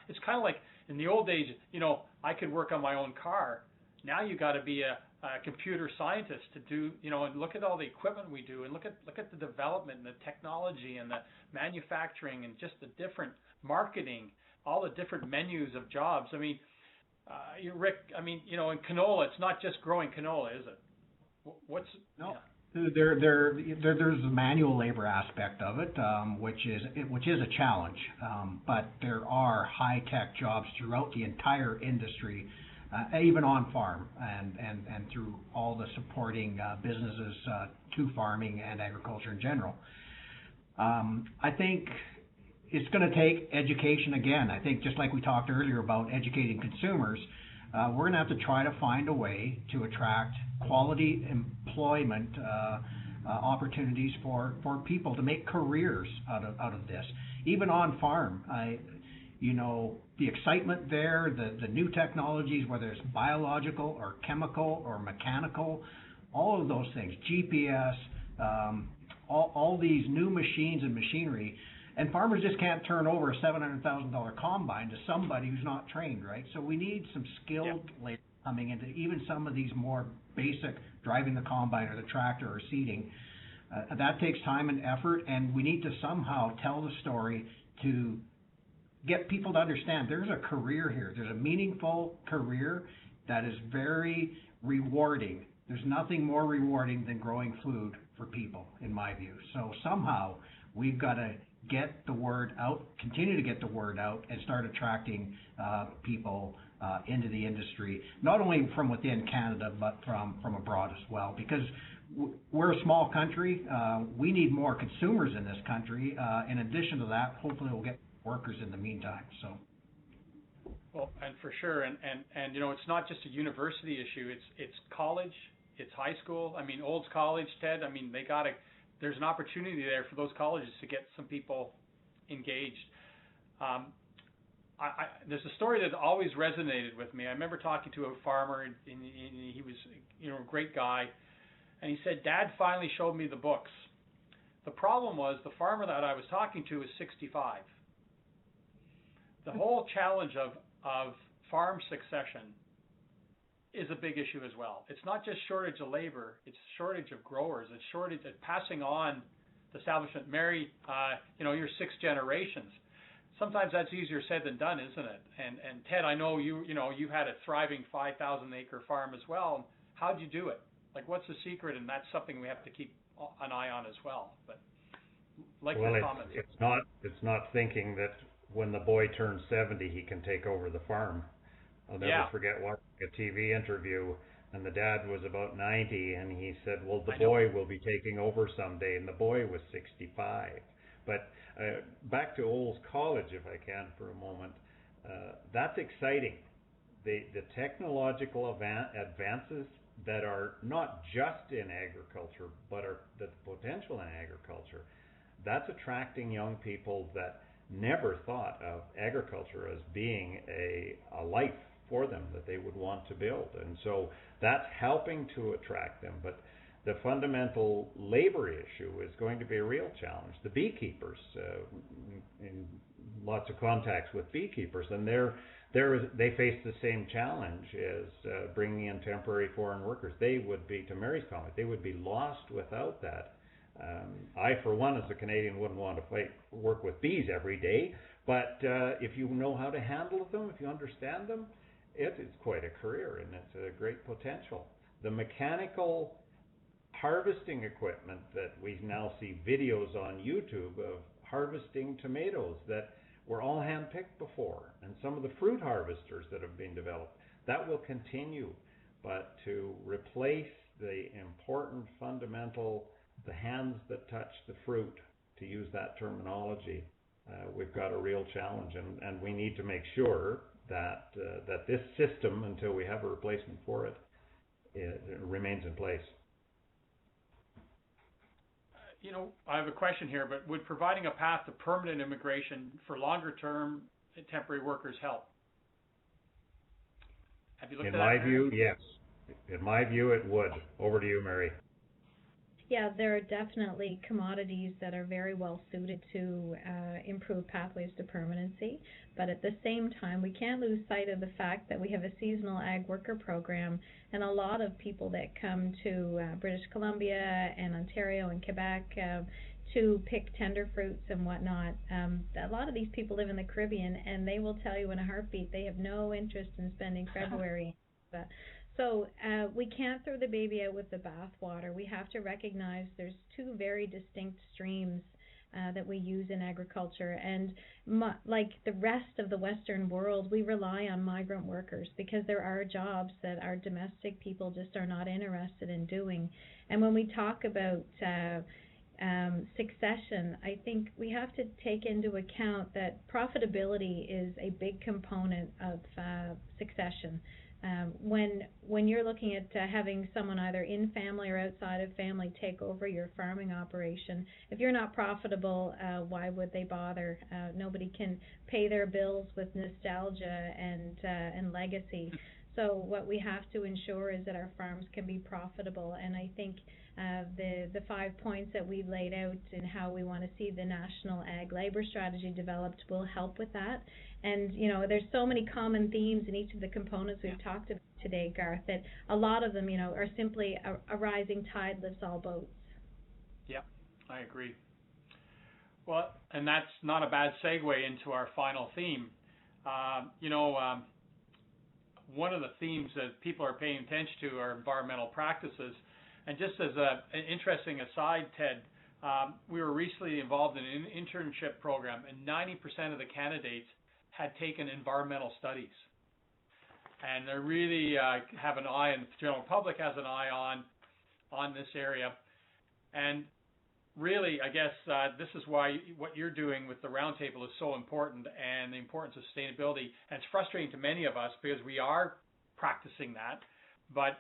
it's kind of like in the old days, I could work on my own car. Now you got to be a computer scientist to do, and look at all the equipment we do, and look at the development and the technology and the manufacturing and just the different marketing, all the different menus of jobs. I mean, Rick, I mean, in canola, it's not just growing canola, is it? What's no? Yeah. There's the manual labor aspect of it, which is a challenge. But there are high tech jobs throughout the entire industry. Even on farm and through all the supporting businesses to farming and agriculture in general. I think it's going to take education again. I think just like we talked earlier about educating consumers, we're going to have to try to find a way to attract quality employment opportunities for people to make careers out of this. Even on farm, the excitement there, the new technologies, whether it's biological or chemical or mechanical, all of those things, GPS, all these new machines and machinery, and farmers just can't turn over a $700,000 combine to somebody who's not trained, right? So we need some skilled labor coming into even some of these more basic, driving the combine or the tractor or seeding. That takes time and effort, and we need to somehow tell the story to get people to understand there's a career here. There's a meaningful career that is very rewarding. There's nothing more rewarding than growing food for people, in my view. So somehow we've got to get the word out, continue to get the word out, and start attracting people into the industry, not only from within Canada, but from abroad as well. Because we're a small country. We need more consumers in this country. In addition to that, hopefully we'll get workers in the meantime. So. Well, and for sure, and it's not just a university issue. It's college, it's high school. I mean, Olds College, Ted. I mean, there's an opportunity there for those colleges to get some people engaged. There's a story that always resonated with me. I remember talking to a farmer, and he was, a great guy, and he said, "Dad finally showed me the books." The problem was the farmer that I was talking to was 65. The whole challenge of farm succession is a big issue as well. It's not just shortage of labor, it's shortage of growers, it's shortage of passing on the establishment. Mary, you're 6 generations. Sometimes that's easier said than done, isn't it? And Ted, I know you had a thriving 5,000 acre farm as well. How'd you do it? Like, what's the secret? And that's something we have to keep an eye on as well. But your comments. It's not thinking that when the boy turns 70, he can take over the farm. I'll never forget watching a TV interview, and the dad was about 90, and he said, well, the boy will be taking over someday, and the boy was 65. But back to Olds College, if I can, for a moment, that's exciting. The technological advances that are not just in agriculture, but are the potential in agriculture, that's attracting young people that never thought of agriculture as being a life for them that they would want to build. And so that's helping to attract them. But the fundamental labor issue is going to be a real challenge. The beekeepers, in lots of contacts with beekeepers, and they face the same challenge as bringing in temporary foreign workers. They would be, to Mary's comment, they would be lost without that. I, for one, as a Canadian, wouldn't want to work with bees every day, but if you know how to handle them, if you understand them, it is quite a career, and it's a great potential. The mechanical harvesting equipment that we now see videos on YouTube of harvesting tomatoes that were all hand-picked before, and some of the fruit harvesters that have been developed, that will continue. But to replace the important fundamental, the hands that touch the fruit, to use that terminology, we've got a real challenge, and we need to make sure that this system, until we have a replacement for it, remains in place. I have a question here, but would providing a path to permanent immigration for longer-term temporary workers help? Have you looked at that? In my view, yes. In my view, it would. Over to you, Mary. Yeah, there are definitely commodities that are very well suited to improve pathways to permanency, but at the same time, we can't lose sight of the fact that we have a seasonal ag worker program, and a lot of people that come to British Columbia and Ontario and Quebec to pick tender fruits and whatnot. A lot of these people live in the Caribbean, and they will tell you in a heartbeat they have no interest in spending February. So we can't throw the baby out with the bathwater. We have to recognize there's 2 very distinct streams that we use in agriculture. And like the rest of the Western world, we rely on migrant workers because there are jobs that our domestic people just are not interested in doing. And when we talk about succession, I think we have to take into account that profitability is a big component of succession. When you're looking at having someone either in family or outside of family take over your farming operation, if you're not profitable, why would they bother? Nobody can pay their bills with nostalgia and legacy. So what we have to ensure is that our farms can be profitable, and I think the 5 points that we've laid out and how we want to see the national ag labor strategy developed will help with that. And there's so many common themes in each of the components we've talked about today, Garth, that a lot of them are simply a rising tide lifts all boats. Yeah, I agree. Well, and that's not a bad segue into our final theme. One of the themes that people are paying attention to are environmental practices. And just as an interesting aside, Ted, we were recently involved in an internship program, and 90% of the candidates had taken environmental studies. And they really have an eye, and the general public has an eye on this area. And really, I guess this is why what you're doing with the roundtable is so important, and the importance of sustainability. And it's frustrating to many of us because we are practicing that, but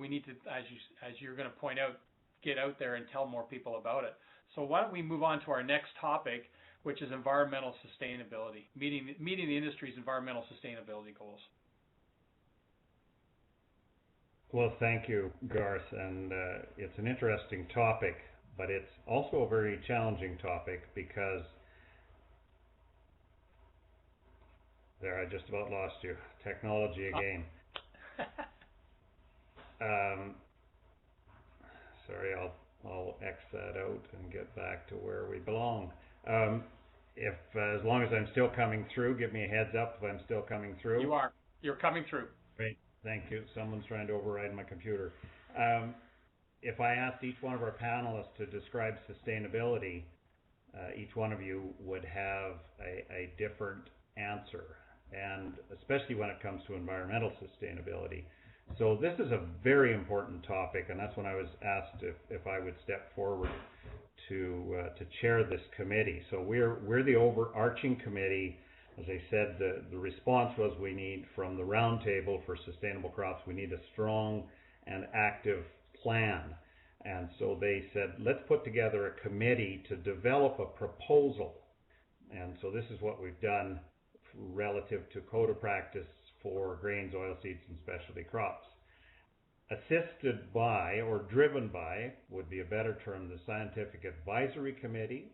we need to, as you're going to point out, get out there and tell more people about it. So why don't we move on to our next topic, which is environmental sustainability, meeting the industry's environmental sustainability goals. Well, thank you, Garth, and it's an interesting topic, but it's also a very challenging topic because there, I just about lost you. Technology again. Sorry, I'll X that out and get back to where we belong. As long as I'm still coming through, give me a heads up if I'm still coming through. You are. You're coming through. Great. Thank you. Someone's trying to override my computer. If I asked each one of our panelists to describe sustainability, each one of you would have a different answer, and especially when it comes to environmental sustainability. So this is a very important topic, and that's when I was asked if I would step forward to chair this committee. So we're the overarching committee. As I said, the response was we need, from the roundtable for sustainable crops, we need a strong and active plan. And so they said, let's put together a committee to develop a proposal. And so this is what we've done relative to code of practice for grains, oilseeds, and specialty crops. Assisted by, or driven by, would be a better term, the Scientific Advisory Committee,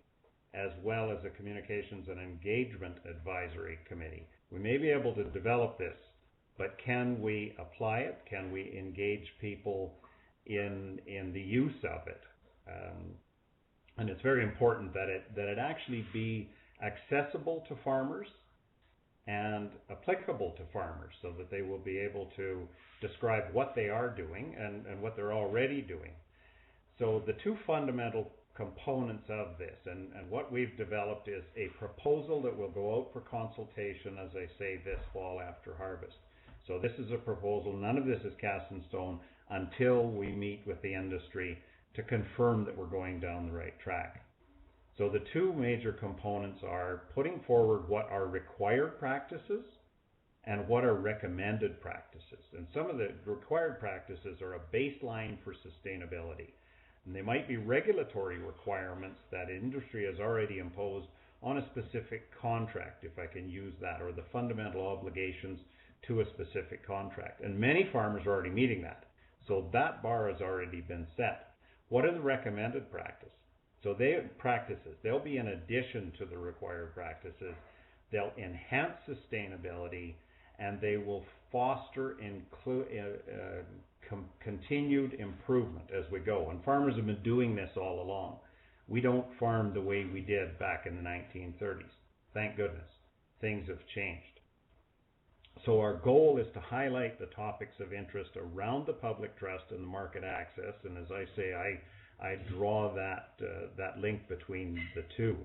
as well as a Communications and Engagement Advisory Committee. We may be able to develop this, but can we apply it? Can we engage people in the use of it? And it's very important that it actually be accessible to farmers and applicable to farmers, so that they will be able to describe what they are doing and what they're already doing. So the two fundamental components of this, and what we've developed, is a proposal that will go out for consultation, as I say, this fall after harvest. So this is a proposal. None of this is cast in stone until we meet with the industry to confirm that we're going down the right track. So the two major components are putting forward what are required practices and what are recommended practices. And some of the required practices are a baseline for sustainability. And they might be regulatory requirements that industry has already imposed on a specific contract, if I can use that, or the fundamental obligations to a specific contract. And many farmers are already meeting that. So that bar has already been set. What are the recommended practices? So they'll be in addition to the required practices. They'll enhance sustainability, and they will foster continued improvement as we go. And farmers have been doing this all along. We don't farm the way we did back in the 1930s. Thank goodness. Things have changed. So our goal is to highlight the topics of interest around the public trust and the market access. And as I say, I draw that link between the two,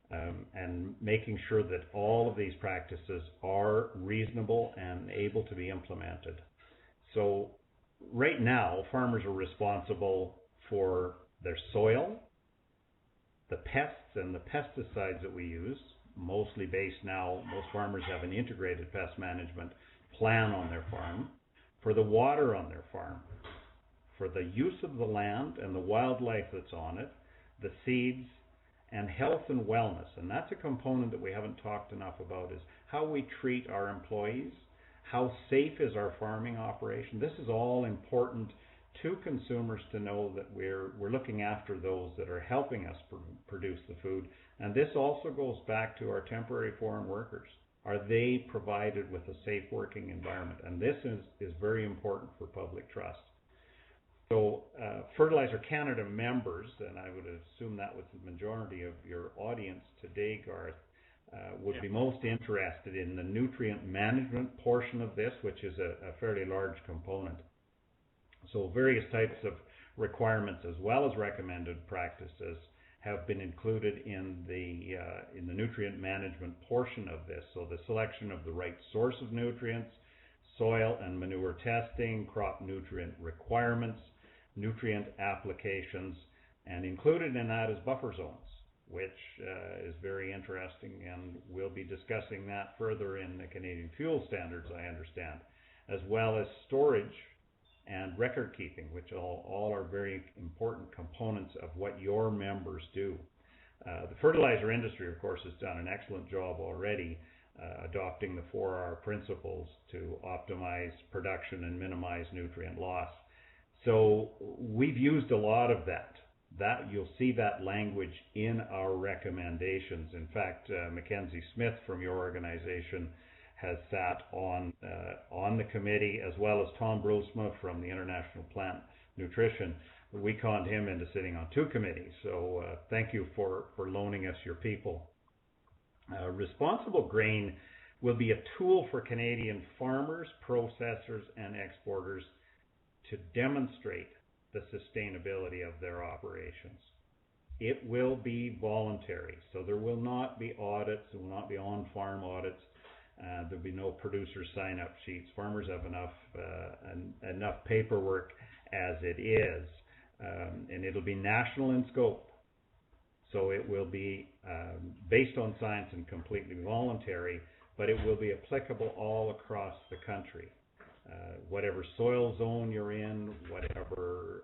and making sure that all of these practices are reasonable and able to be implemented. So right now, farmers are responsible for their soil, the pests and the pesticides that we use, mostly based now, most farmers have an integrated pest management plan on their farm, for the water on their farm, for the use of the land and the wildlife that's on it, the seeds, and health and wellness. And that's a component that we haven't talked enough about, is how we treat our employees, how safe is our farming operation. This is all important to consumers to know that we're looking after those that are helping us produce the food. And this also goes back to our temporary foreign workers. Are they provided with a safe working environment? And this is very important for public trust. So Fertilizer Canada members, and I would assume that was the majority of your audience today, Garth, would be most interested in the nutrient management portion of this, which is a fairly large component. So various types of requirements as well as recommended practices have been included in the nutrient management portion of this. So the selection of the right source of nutrients, soil and manure testing, crop nutrient requirements, nutrient applications, and included in that is buffer zones, which is very interesting, and we'll be discussing that further in the Canadian Fuel Standards, I understand, as well as storage and record keeping, which all are very important components of what your members do. The fertilizer industry, of course, has done an excellent job already adopting the 4R principles to optimize production and minimize nutrient loss. So we've used a lot of that. You'll see that language in our recommendations. In fact, Mackenzie Smith from your organization has sat on the committee, as well as Tom Brulsma from the International Plant Nutrition. We conned him into sitting on 2 committees. So thank you for loaning us your people. Responsible grain will be a tool for Canadian farmers, processors, and exporters to demonstrate the sustainability of their operations. It will be voluntary, so there will not be audits, there will not be on-farm audits, there'll be no producer sign-up sheets. Farmers have enough paperwork as it is, and it'll be national in scope. So it will be based on science and completely voluntary, but it will be applicable all across the country. Whatever soil zone you're in, whatever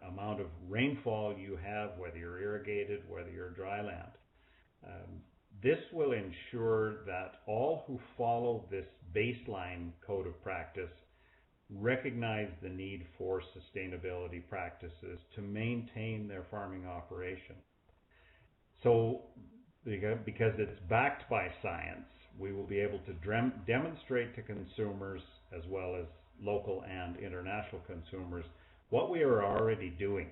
amount of rainfall you have, whether you're irrigated, whether you're dry land. This will ensure that all who follow this baseline code of practice recognize the need for sustainability practices to maintain their farming operation. So, because it's backed by science, we will be able to demonstrate to consumers, as well as local and international consumers, what we are already doing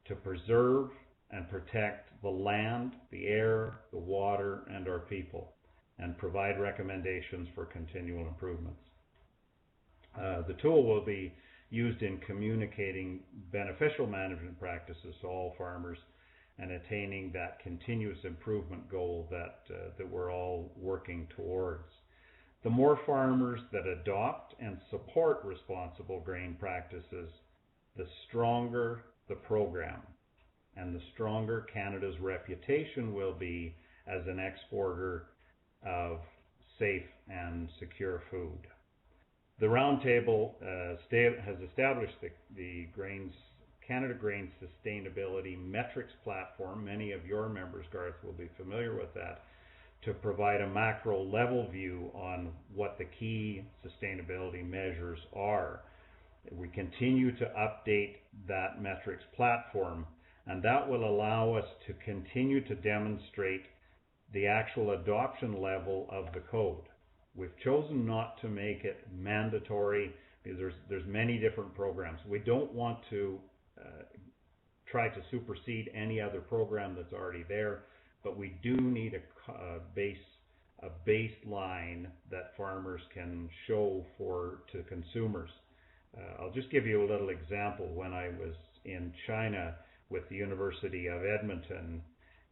to preserve and protect the land, the air, the water, and our people, and provide recommendations for continual improvements. The tool will be used in communicating beneficial management practices to all farmers and attaining that continuous improvement goal that we're all working towards. The more farmers that adopt and support responsible grain practices, the stronger the program and the stronger Canada's reputation will be as an exporter of safe and secure food. The Roundtable has established the Canada Grain Sustainability Metrics Platform. Many of your members, Garth, will be familiar with that, to provide a macro level view on what the key sustainability measures are. We continue to update that metrics platform, and that will allow us to continue to demonstrate the actual adoption level of the code. We've chosen not to make it mandatory because there's many different programs. We don't want to try to supersede any other program that's already there, but we do need a baseline that farmers can show to consumers. I'll just give you a little example. When I was in China with the University of Edmonton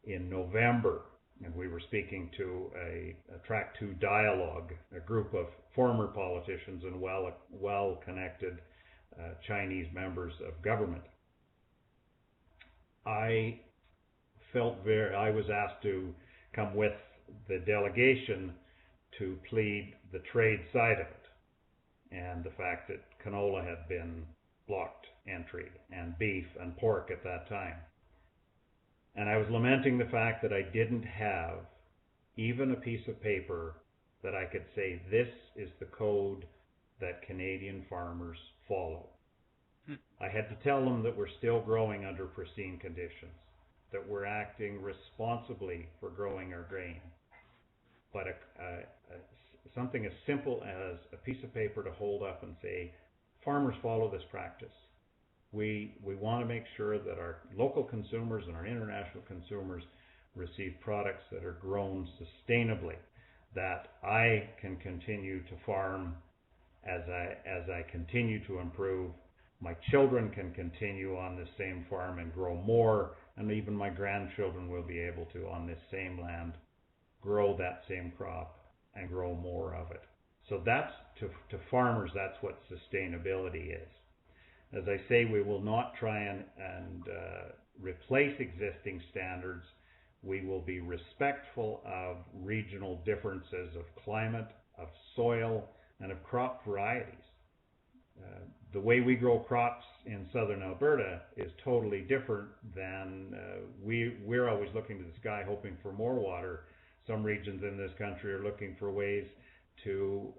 in November, and we were speaking to a Track 2 dialogue, a group of former politicians and well-connected Chinese members of government, I I was asked to come with the delegation to plead the trade side of it, and the fact that canola had been blocked entry, and beef and pork at that time. And I was lamenting the fact that I didn't have even a piece of paper that I could say, this is the code that Canadian farmers follow. I had to tell them that we're still growing under pristine conditions, that we're acting responsibly for growing our grain. But something as simple as a piece of paper to hold up and say, farmers follow this practice. We want to make sure that our local consumers and our international consumers receive products that are grown sustainably, that I can continue to farm as I continue to improve. My children can continue on this same farm and grow more, and even my grandchildren will be able to, on this same land, grow that same crop and grow more of it. So that's, to farmers, that's what sustainability is. As I say, we will not try and replace existing standards. We will be respectful of regional differences of climate, of soil, and of crop varieties. The way we grow crops in southern Alberta is totally different than we're always looking to the sky hoping for more water. Some regions in this country are looking for ways to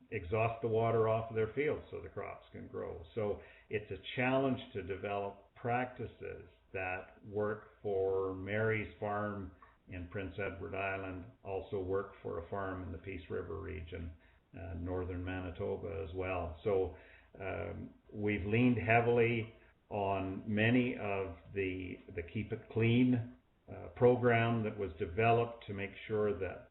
exhaust the water off of their fields so the crops can grow. So it's a challenge to develop practices that work for Mary's farm in Prince Edward Island, also work for a farm in the Peace River region, northern Manitoba as well. So we've leaned heavily on many of the Keep It Clean program that was developed to make sure that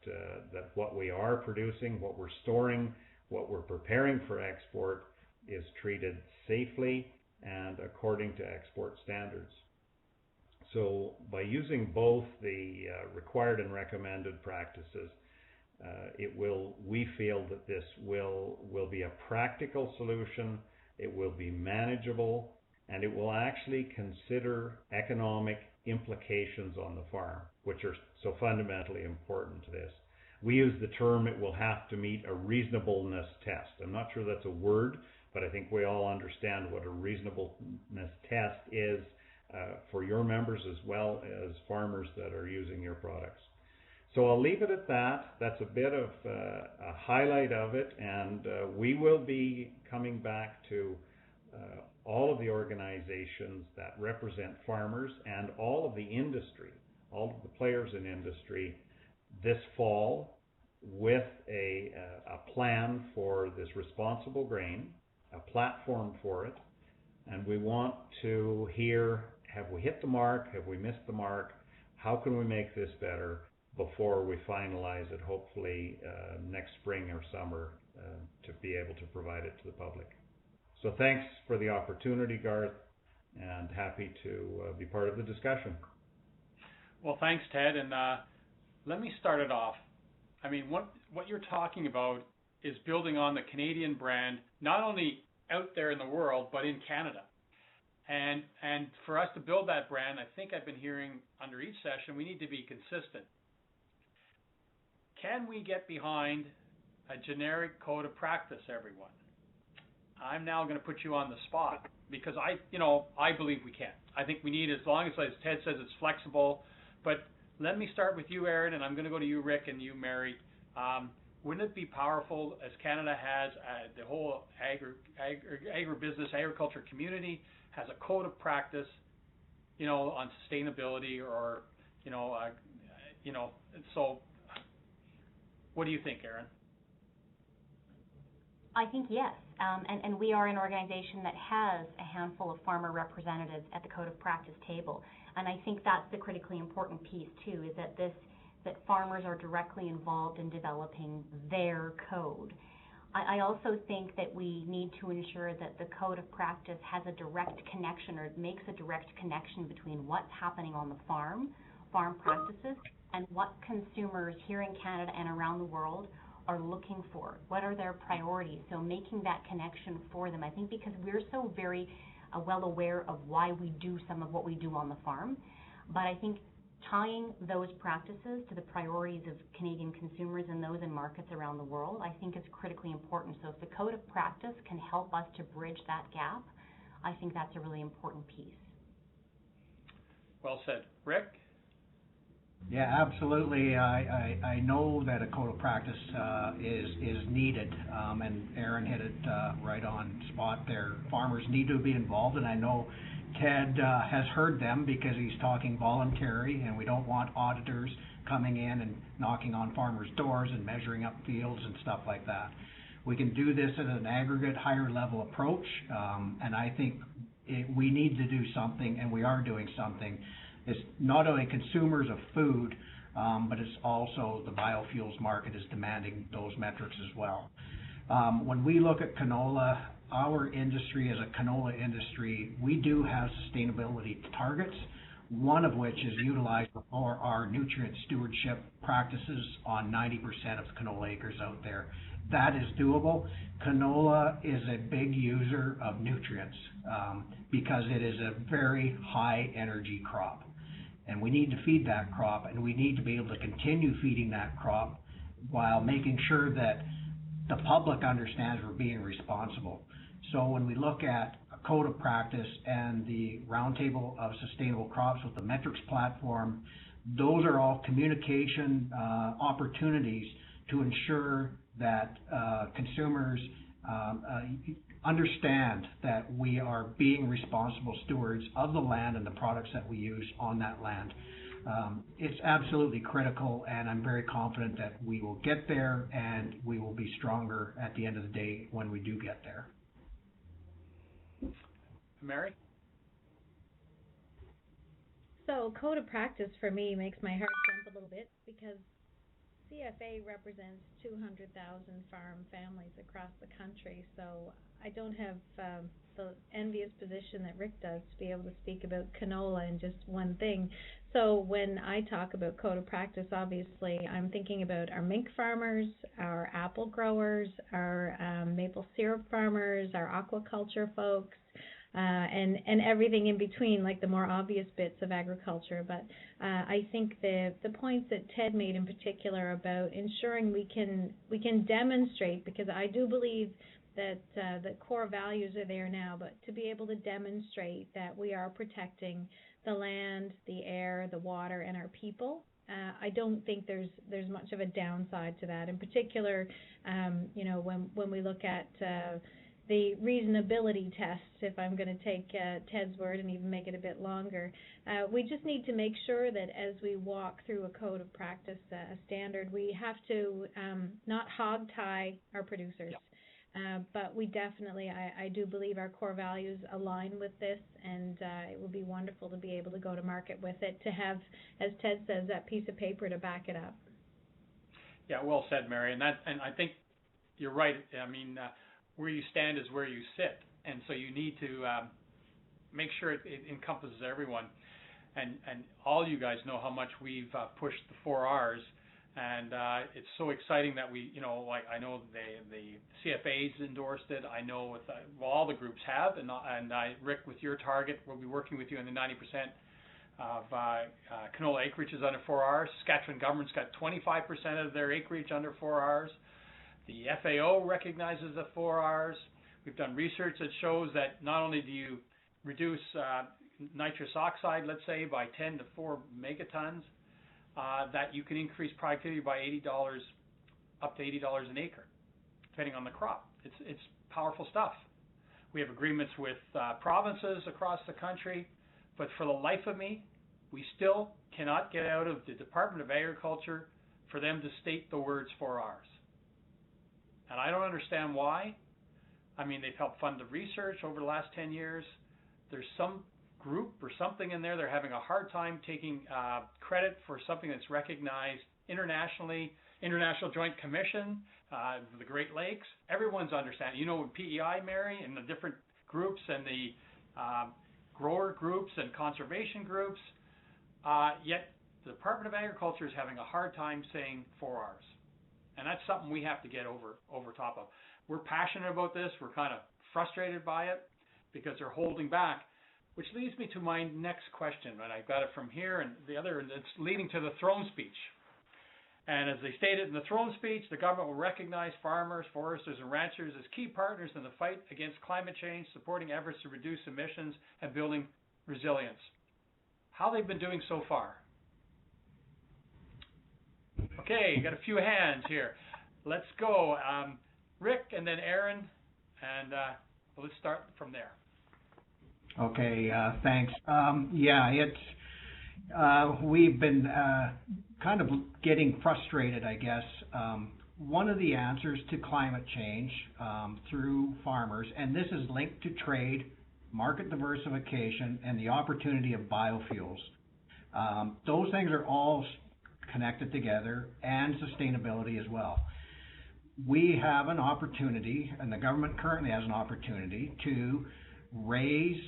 what we are producing, what we're storing, what we're preparing for export is treated safely and according to export standards. So by using both the required and recommended practices, we feel that this will be a practical solution, it will be manageable, and it will actually consider economic implications on the farm, which are so fundamentally important to this. We use the term, it will have to meet a reasonableness test. I'm not sure that's a word, but I think we all understand what a reasonableness test is for your members as well as farmers that are using your products. So I'll leave it at that. That's a bit of a highlight of it, and we will be coming back to all of the organizations that represent farmers and all of the industry, all of the players in industry this fall with a plan for this responsible grain, a platform for it, and we want to hear, have we hit the mark, have we missed the mark, how can we make this better before we finalize it, hopefully next spring or summer, to be able to provide it to the public. So thanks for the opportunity, Garth, and happy to be part of the discussion. Well, thanks, Ted, and let me start it off. I mean, what you're talking about is building on the Canadian brand, not only out there in the world, but in Canada. And for us to build that brand, I think I've been hearing under each session, we need to be consistent. Can we get behind a generic code of practice, everyone? I'm now going to put you on the spot because I believe we can. I think we need, as long as Ted says, it's flexible. But let me start with you, Aaron, and I'm going to go to you, Rick, and you, Mary. Wouldn't it be powerful, as Canada has the whole agribusiness, agriculture community has a code of practice, on sustainability, or so. What do you think, Aaron? I think yes, and we are an organization that has a handful of farmer representatives at the Code of Practice table, and I think that's the critically important piece too, is that farmers are directly involved in developing their code. I also think that we need to ensure that the Code of Practice has a direct connection, or makes a direct connection between what's happening on the farm practices, and what consumers here in Canada and around the world are looking for. What are their priorities? So making that connection for them, I think, because we're so very well aware of why we do some of what we do on the farm, but I think tying those practices to the priorities of Canadian consumers and those in markets around the world, I think is critically important. So if the code of practice can help us to bridge that gap, I think that's a really important piece. Well said. Rick? Yeah, absolutely. I know that a code of practice is needed, and Aaron hit it right on spot there. Farmers need to be involved, and I know Ted has heard them because he's talking voluntary, and we don't want auditors coming in and knocking on farmers' doors and measuring up fields and stuff like that. We can do this at an aggregate, higher level approach, and I think we need to do something, and we are doing something. It's not only consumers of food, but it's also the biofuels market is demanding those metrics as well. When we look at canola, our industry as a canola industry, we do have sustainability targets, one of which is utilized for our nutrient stewardship practices on 90% of canola acres out there. That is doable. Canola is a big user of nutrients because it is a very high energy crop. And we need to feed that crop, and we need to be able to continue feeding that crop while making sure that the public understands we're being responsible. So when we look at a code of practice and the Roundtable of Sustainable Crops with the metrics platform, those are all communication opportunities to ensure that consumers understand that we are being responsible stewards of the land and the products that we use on that land. It's absolutely critical, and I'm very confident that we will get there, and we will be stronger at the end of the day when we do get there. Mary? So code of practice for me makes my heart jump a little bit because CFA represents 200,000 farm families across the country, so I don't have the envious position that Rick does to be able to speak about canola in just one thing. So when I talk about code of practice, obviously I'm thinking about our mink farmers, our apple growers, our maple syrup farmers, our aquaculture folks, and everything in between, like the more obvious bits of agriculture. But I think the points that Ted made in particular about ensuring we can demonstrate, because I do believe that the core values are there now, but to be able to demonstrate that we are protecting the land, the air, the water, and our people. I don't think there's much of a downside to that. In particular, when we look at the reasonability test, if I'm going to take Ted's word and even make it a bit longer, we just need to make sure that as we walk through a code of practice standard, we have to not hog tie our producers. Yep. But we definitely, I do believe our core values align with this, and it would be wonderful to be able to go to market with it, to have, as Ted says, that piece of paper to back it up. Yeah, well said, Mary. And I think you're right. I mean, where you stand is where you sit, and so you need to make sure it encompasses everyone. And all you guys know how much we've pushed the 4 Rs. And it's so exciting that we, like I know the CFA's endorsed it. I know with all the groups have, and Rick, with your target, we'll be working with you on the 90% of canola acreage is under 4 Rs. Saskatchewan government's got 25% of their acreage under 4 Rs. The FAO recognizes the 4 Rs. We've done research that shows that not only do you reduce nitrous oxide, let's say, by 10 to 4 megatons, that you can increase productivity by $80, up to $80 an acre, depending on the crop. It's powerful stuff. We have agreements with provinces across the country, but for the life of me, we still cannot get out of the Department of Agriculture for them to state the words 4 Rs. And I don't understand why. I mean, they've helped fund the research over the last 10 years. There's some group or something in there, they're having a hard time taking credit for something that's recognized internationally. International Joint Commission, the Great Lakes, everyone's understanding. PEI, Mary, and the different groups and the grower groups and conservation groups, yet the Department of Agriculture is having a hard time saying 4 Rs. And that's something we have to get over top of. We're passionate about this. We're kind of frustrated by it because they're holding back. which leads me to my next question, and I got it from here and the other, and it's leading to the throne speech. And as they stated in the throne speech, the government will recognize farmers, foresters, and ranchers as key partners in the fight against climate change, supporting efforts to reduce emissions and building resilience. How they've been doing so far? Okay, you got a few hands here. Let's go. Rick and then Aaron, and let's start from there. Okay, thanks. We've been kind of getting frustrated, I guess. One of the answers to climate change through farmers, and this is linked to trade, market diversification, and the opportunity of biofuels. Those things are all connected together, and sustainability as well. We have an opportunity, and the government currently has an opportunity, to raise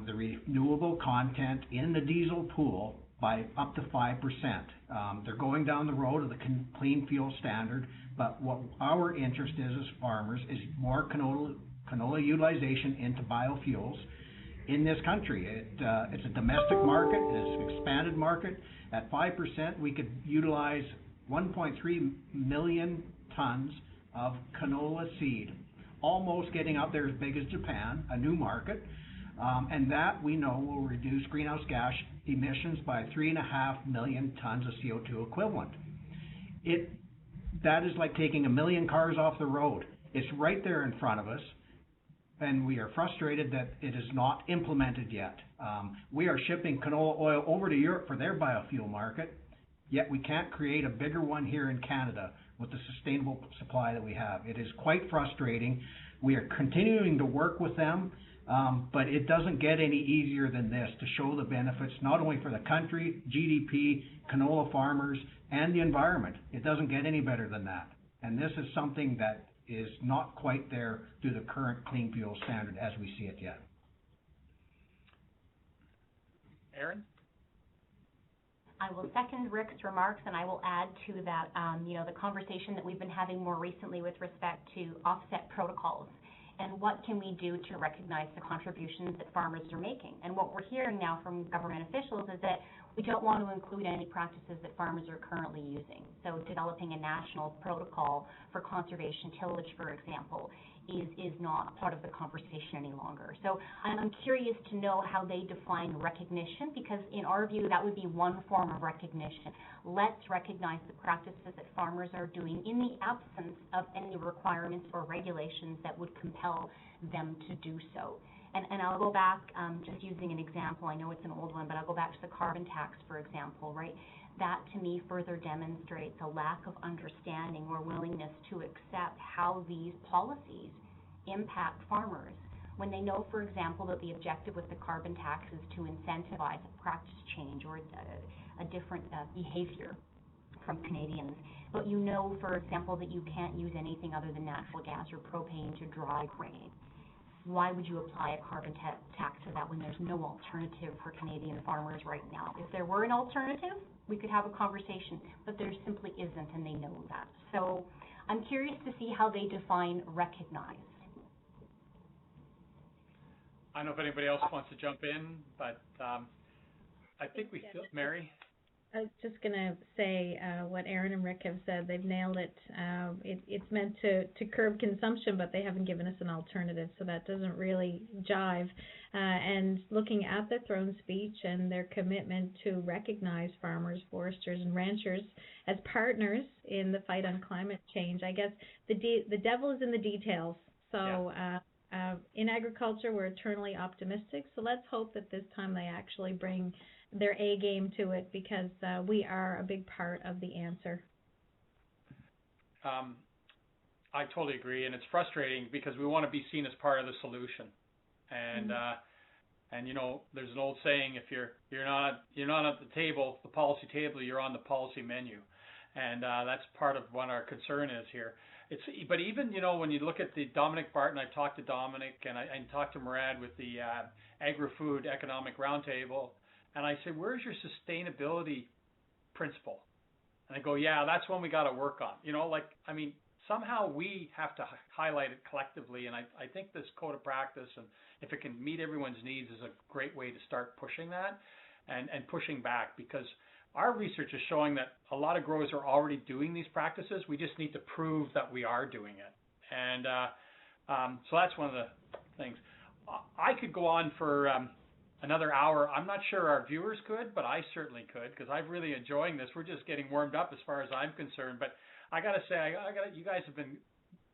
the renewable content in the diesel pool by up to 5%. They're going down the road of the clean fuel standard, but what our interest is as farmers is more canola utilization into biofuels in this country. It's a domestic market, it's an expanded market. At 5%, we could utilize 1.3 million tons of canola seed, almost getting out there as big as Japan, a new market, and that we know will reduce greenhouse gas emissions by 3.5 million tons of CO2 equivalent. That is like taking 1 million cars off the road. It's right there in front of us, and we are frustrated that it is not implemented yet. We are shipping canola oil over to Europe for their biofuel market, yet we can't create a bigger one here in Canada with the sustainable supply that we have. It is quite frustrating. We are continuing to work with them, but it doesn't get any easier than this to show the benefits, not only for the country, GDP, canola farmers, and the environment. It doesn't get any better than that. And this is something that is not quite there through the current clean fuel standard as we see it yet. Aaron? I will second Rick's remarks, and I will add to that, the conversation that we've been having more recently with respect to offset protocols and what can we do to recognize the contributions that farmers are making. And what we're hearing now from government officials is that we don't want to include any practices that farmers are currently using. So developing a national protocol for conservation tillage, for example, is not part of the conversation any longer. So I'm curious to know how they define recognition, because in our view, that would be one form of recognition. Let's recognize the practices that farmers are doing in the absence of any requirements or regulations that would compel them to do so. And I'll go back, just using an example, I know it's an old one, but I'll go back to the carbon tax, for example, right? That to me further demonstrates a lack of understanding or willingness to accept how these policies impact farmers when they know, for example, that the objective with the carbon tax is to incentivize a practice change or a different behavior from Canadians. But you know, for example, that you can't use anything other than natural gas or propane to dry grain. Why would you apply a carbon tax to that when there's no alternative for Canadian farmers right now? If there were an alternative, we could have a conversation, but there simply isn't, and they know that. So I'm curious to see how they define recognize. I don't know if anybody else wants to jump in, but I think we still, Mary? I was just going to say what Aaron and Rick have said. They've nailed it. It's meant to curb consumption, but they haven't given us an alternative, so that doesn't really jive. And looking at the throne speech and their commitment to recognize farmers, foresters, and ranchers as partners in the fight on climate change, I guess the devil is in the details. So in agriculture, we're eternally optimistic, so let's hope that this time they actually bring their A game to it, because we are a big part of the answer. I totally agree, and it's frustrating because we want to be seen as part of the solution. And and you know, there's an old saying: if you're not at the table, the policy table, you're on the policy menu, and that's part of what our concern is here. But even, you know, when you look at the Dominic Barton, I talked to Dominic and I talked to Murad with the Agri-Food Economic Roundtable. And I said, where's your sustainability principle? And they go, yeah, that's one we got to work on. You know, like, I mean, somehow we have to highlight it collectively. And I think this code of practice, and if it can meet everyone's needs, is a great way to start pushing that and pushing back, because our research is showing that a lot of growers are already doing these practices. We just need to prove that we are doing it. And so that's one of the things. I could go on for another hour. I'm not sure our viewers could, but I certainly could, because I'm really enjoying this. We're just getting warmed up as far as I'm concerned. But I got to say, you guys have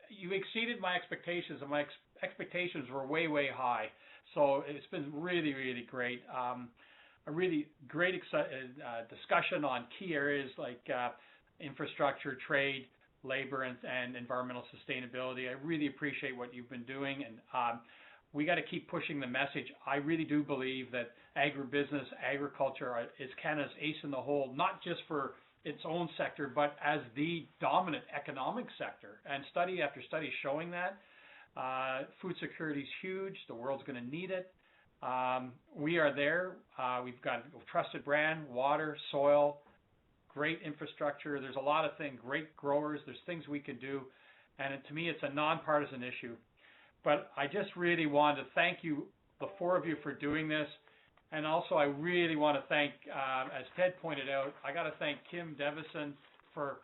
you exceeded my expectations, and my expectations were way, way high. So it's been really, really great. A really great discussion on key areas like infrastructure, trade, labor, and environmental sustainability. I really appreciate what you've been doing, and we got to keep pushing the message. I really do believe that agribusiness, agriculture is Canada's ace in the hole, not just for its own sector, but as the dominant economic sector. And study after study showing that. Food security is huge. The world's going to need it. We are there. We've got a trusted brand, water, soil, great infrastructure. There's a lot of things, great growers. There's things we can do. And to me, it's a nonpartisan issue. But I just really want to thank you, the four of you, for doing this. And also, I really want to thank, as Ted pointed out, I got to thank Kim Devison for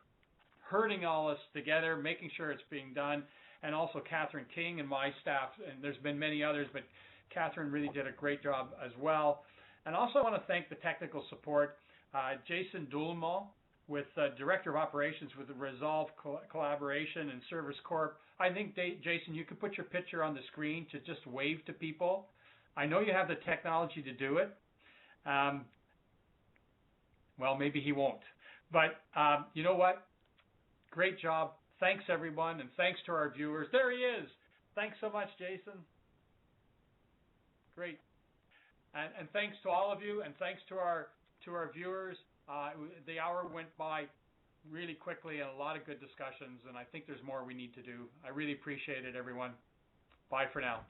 herding all this together, making sure it's being done, and also Catherine King and my staff. And there's been many others, but Catherine really did a great job as well. And also, I want to thank the technical support, Jason Dulmo, with Director of Operations with the Resolve Collaboration and Service Corp. I think, Jason, you could put your picture on the screen to just wave to people. I know you have the technology to do it. Well, maybe he won't. But you know what? Great job. Thanks, everyone, and thanks to our viewers. There he is. Thanks so much, Jason. Great. And thanks to all of you, and thanks to our viewers. The hour went by really quickly, and a lot of good discussions, and I think there's more we need to do. I really appreciate it, everyone. Bye for now.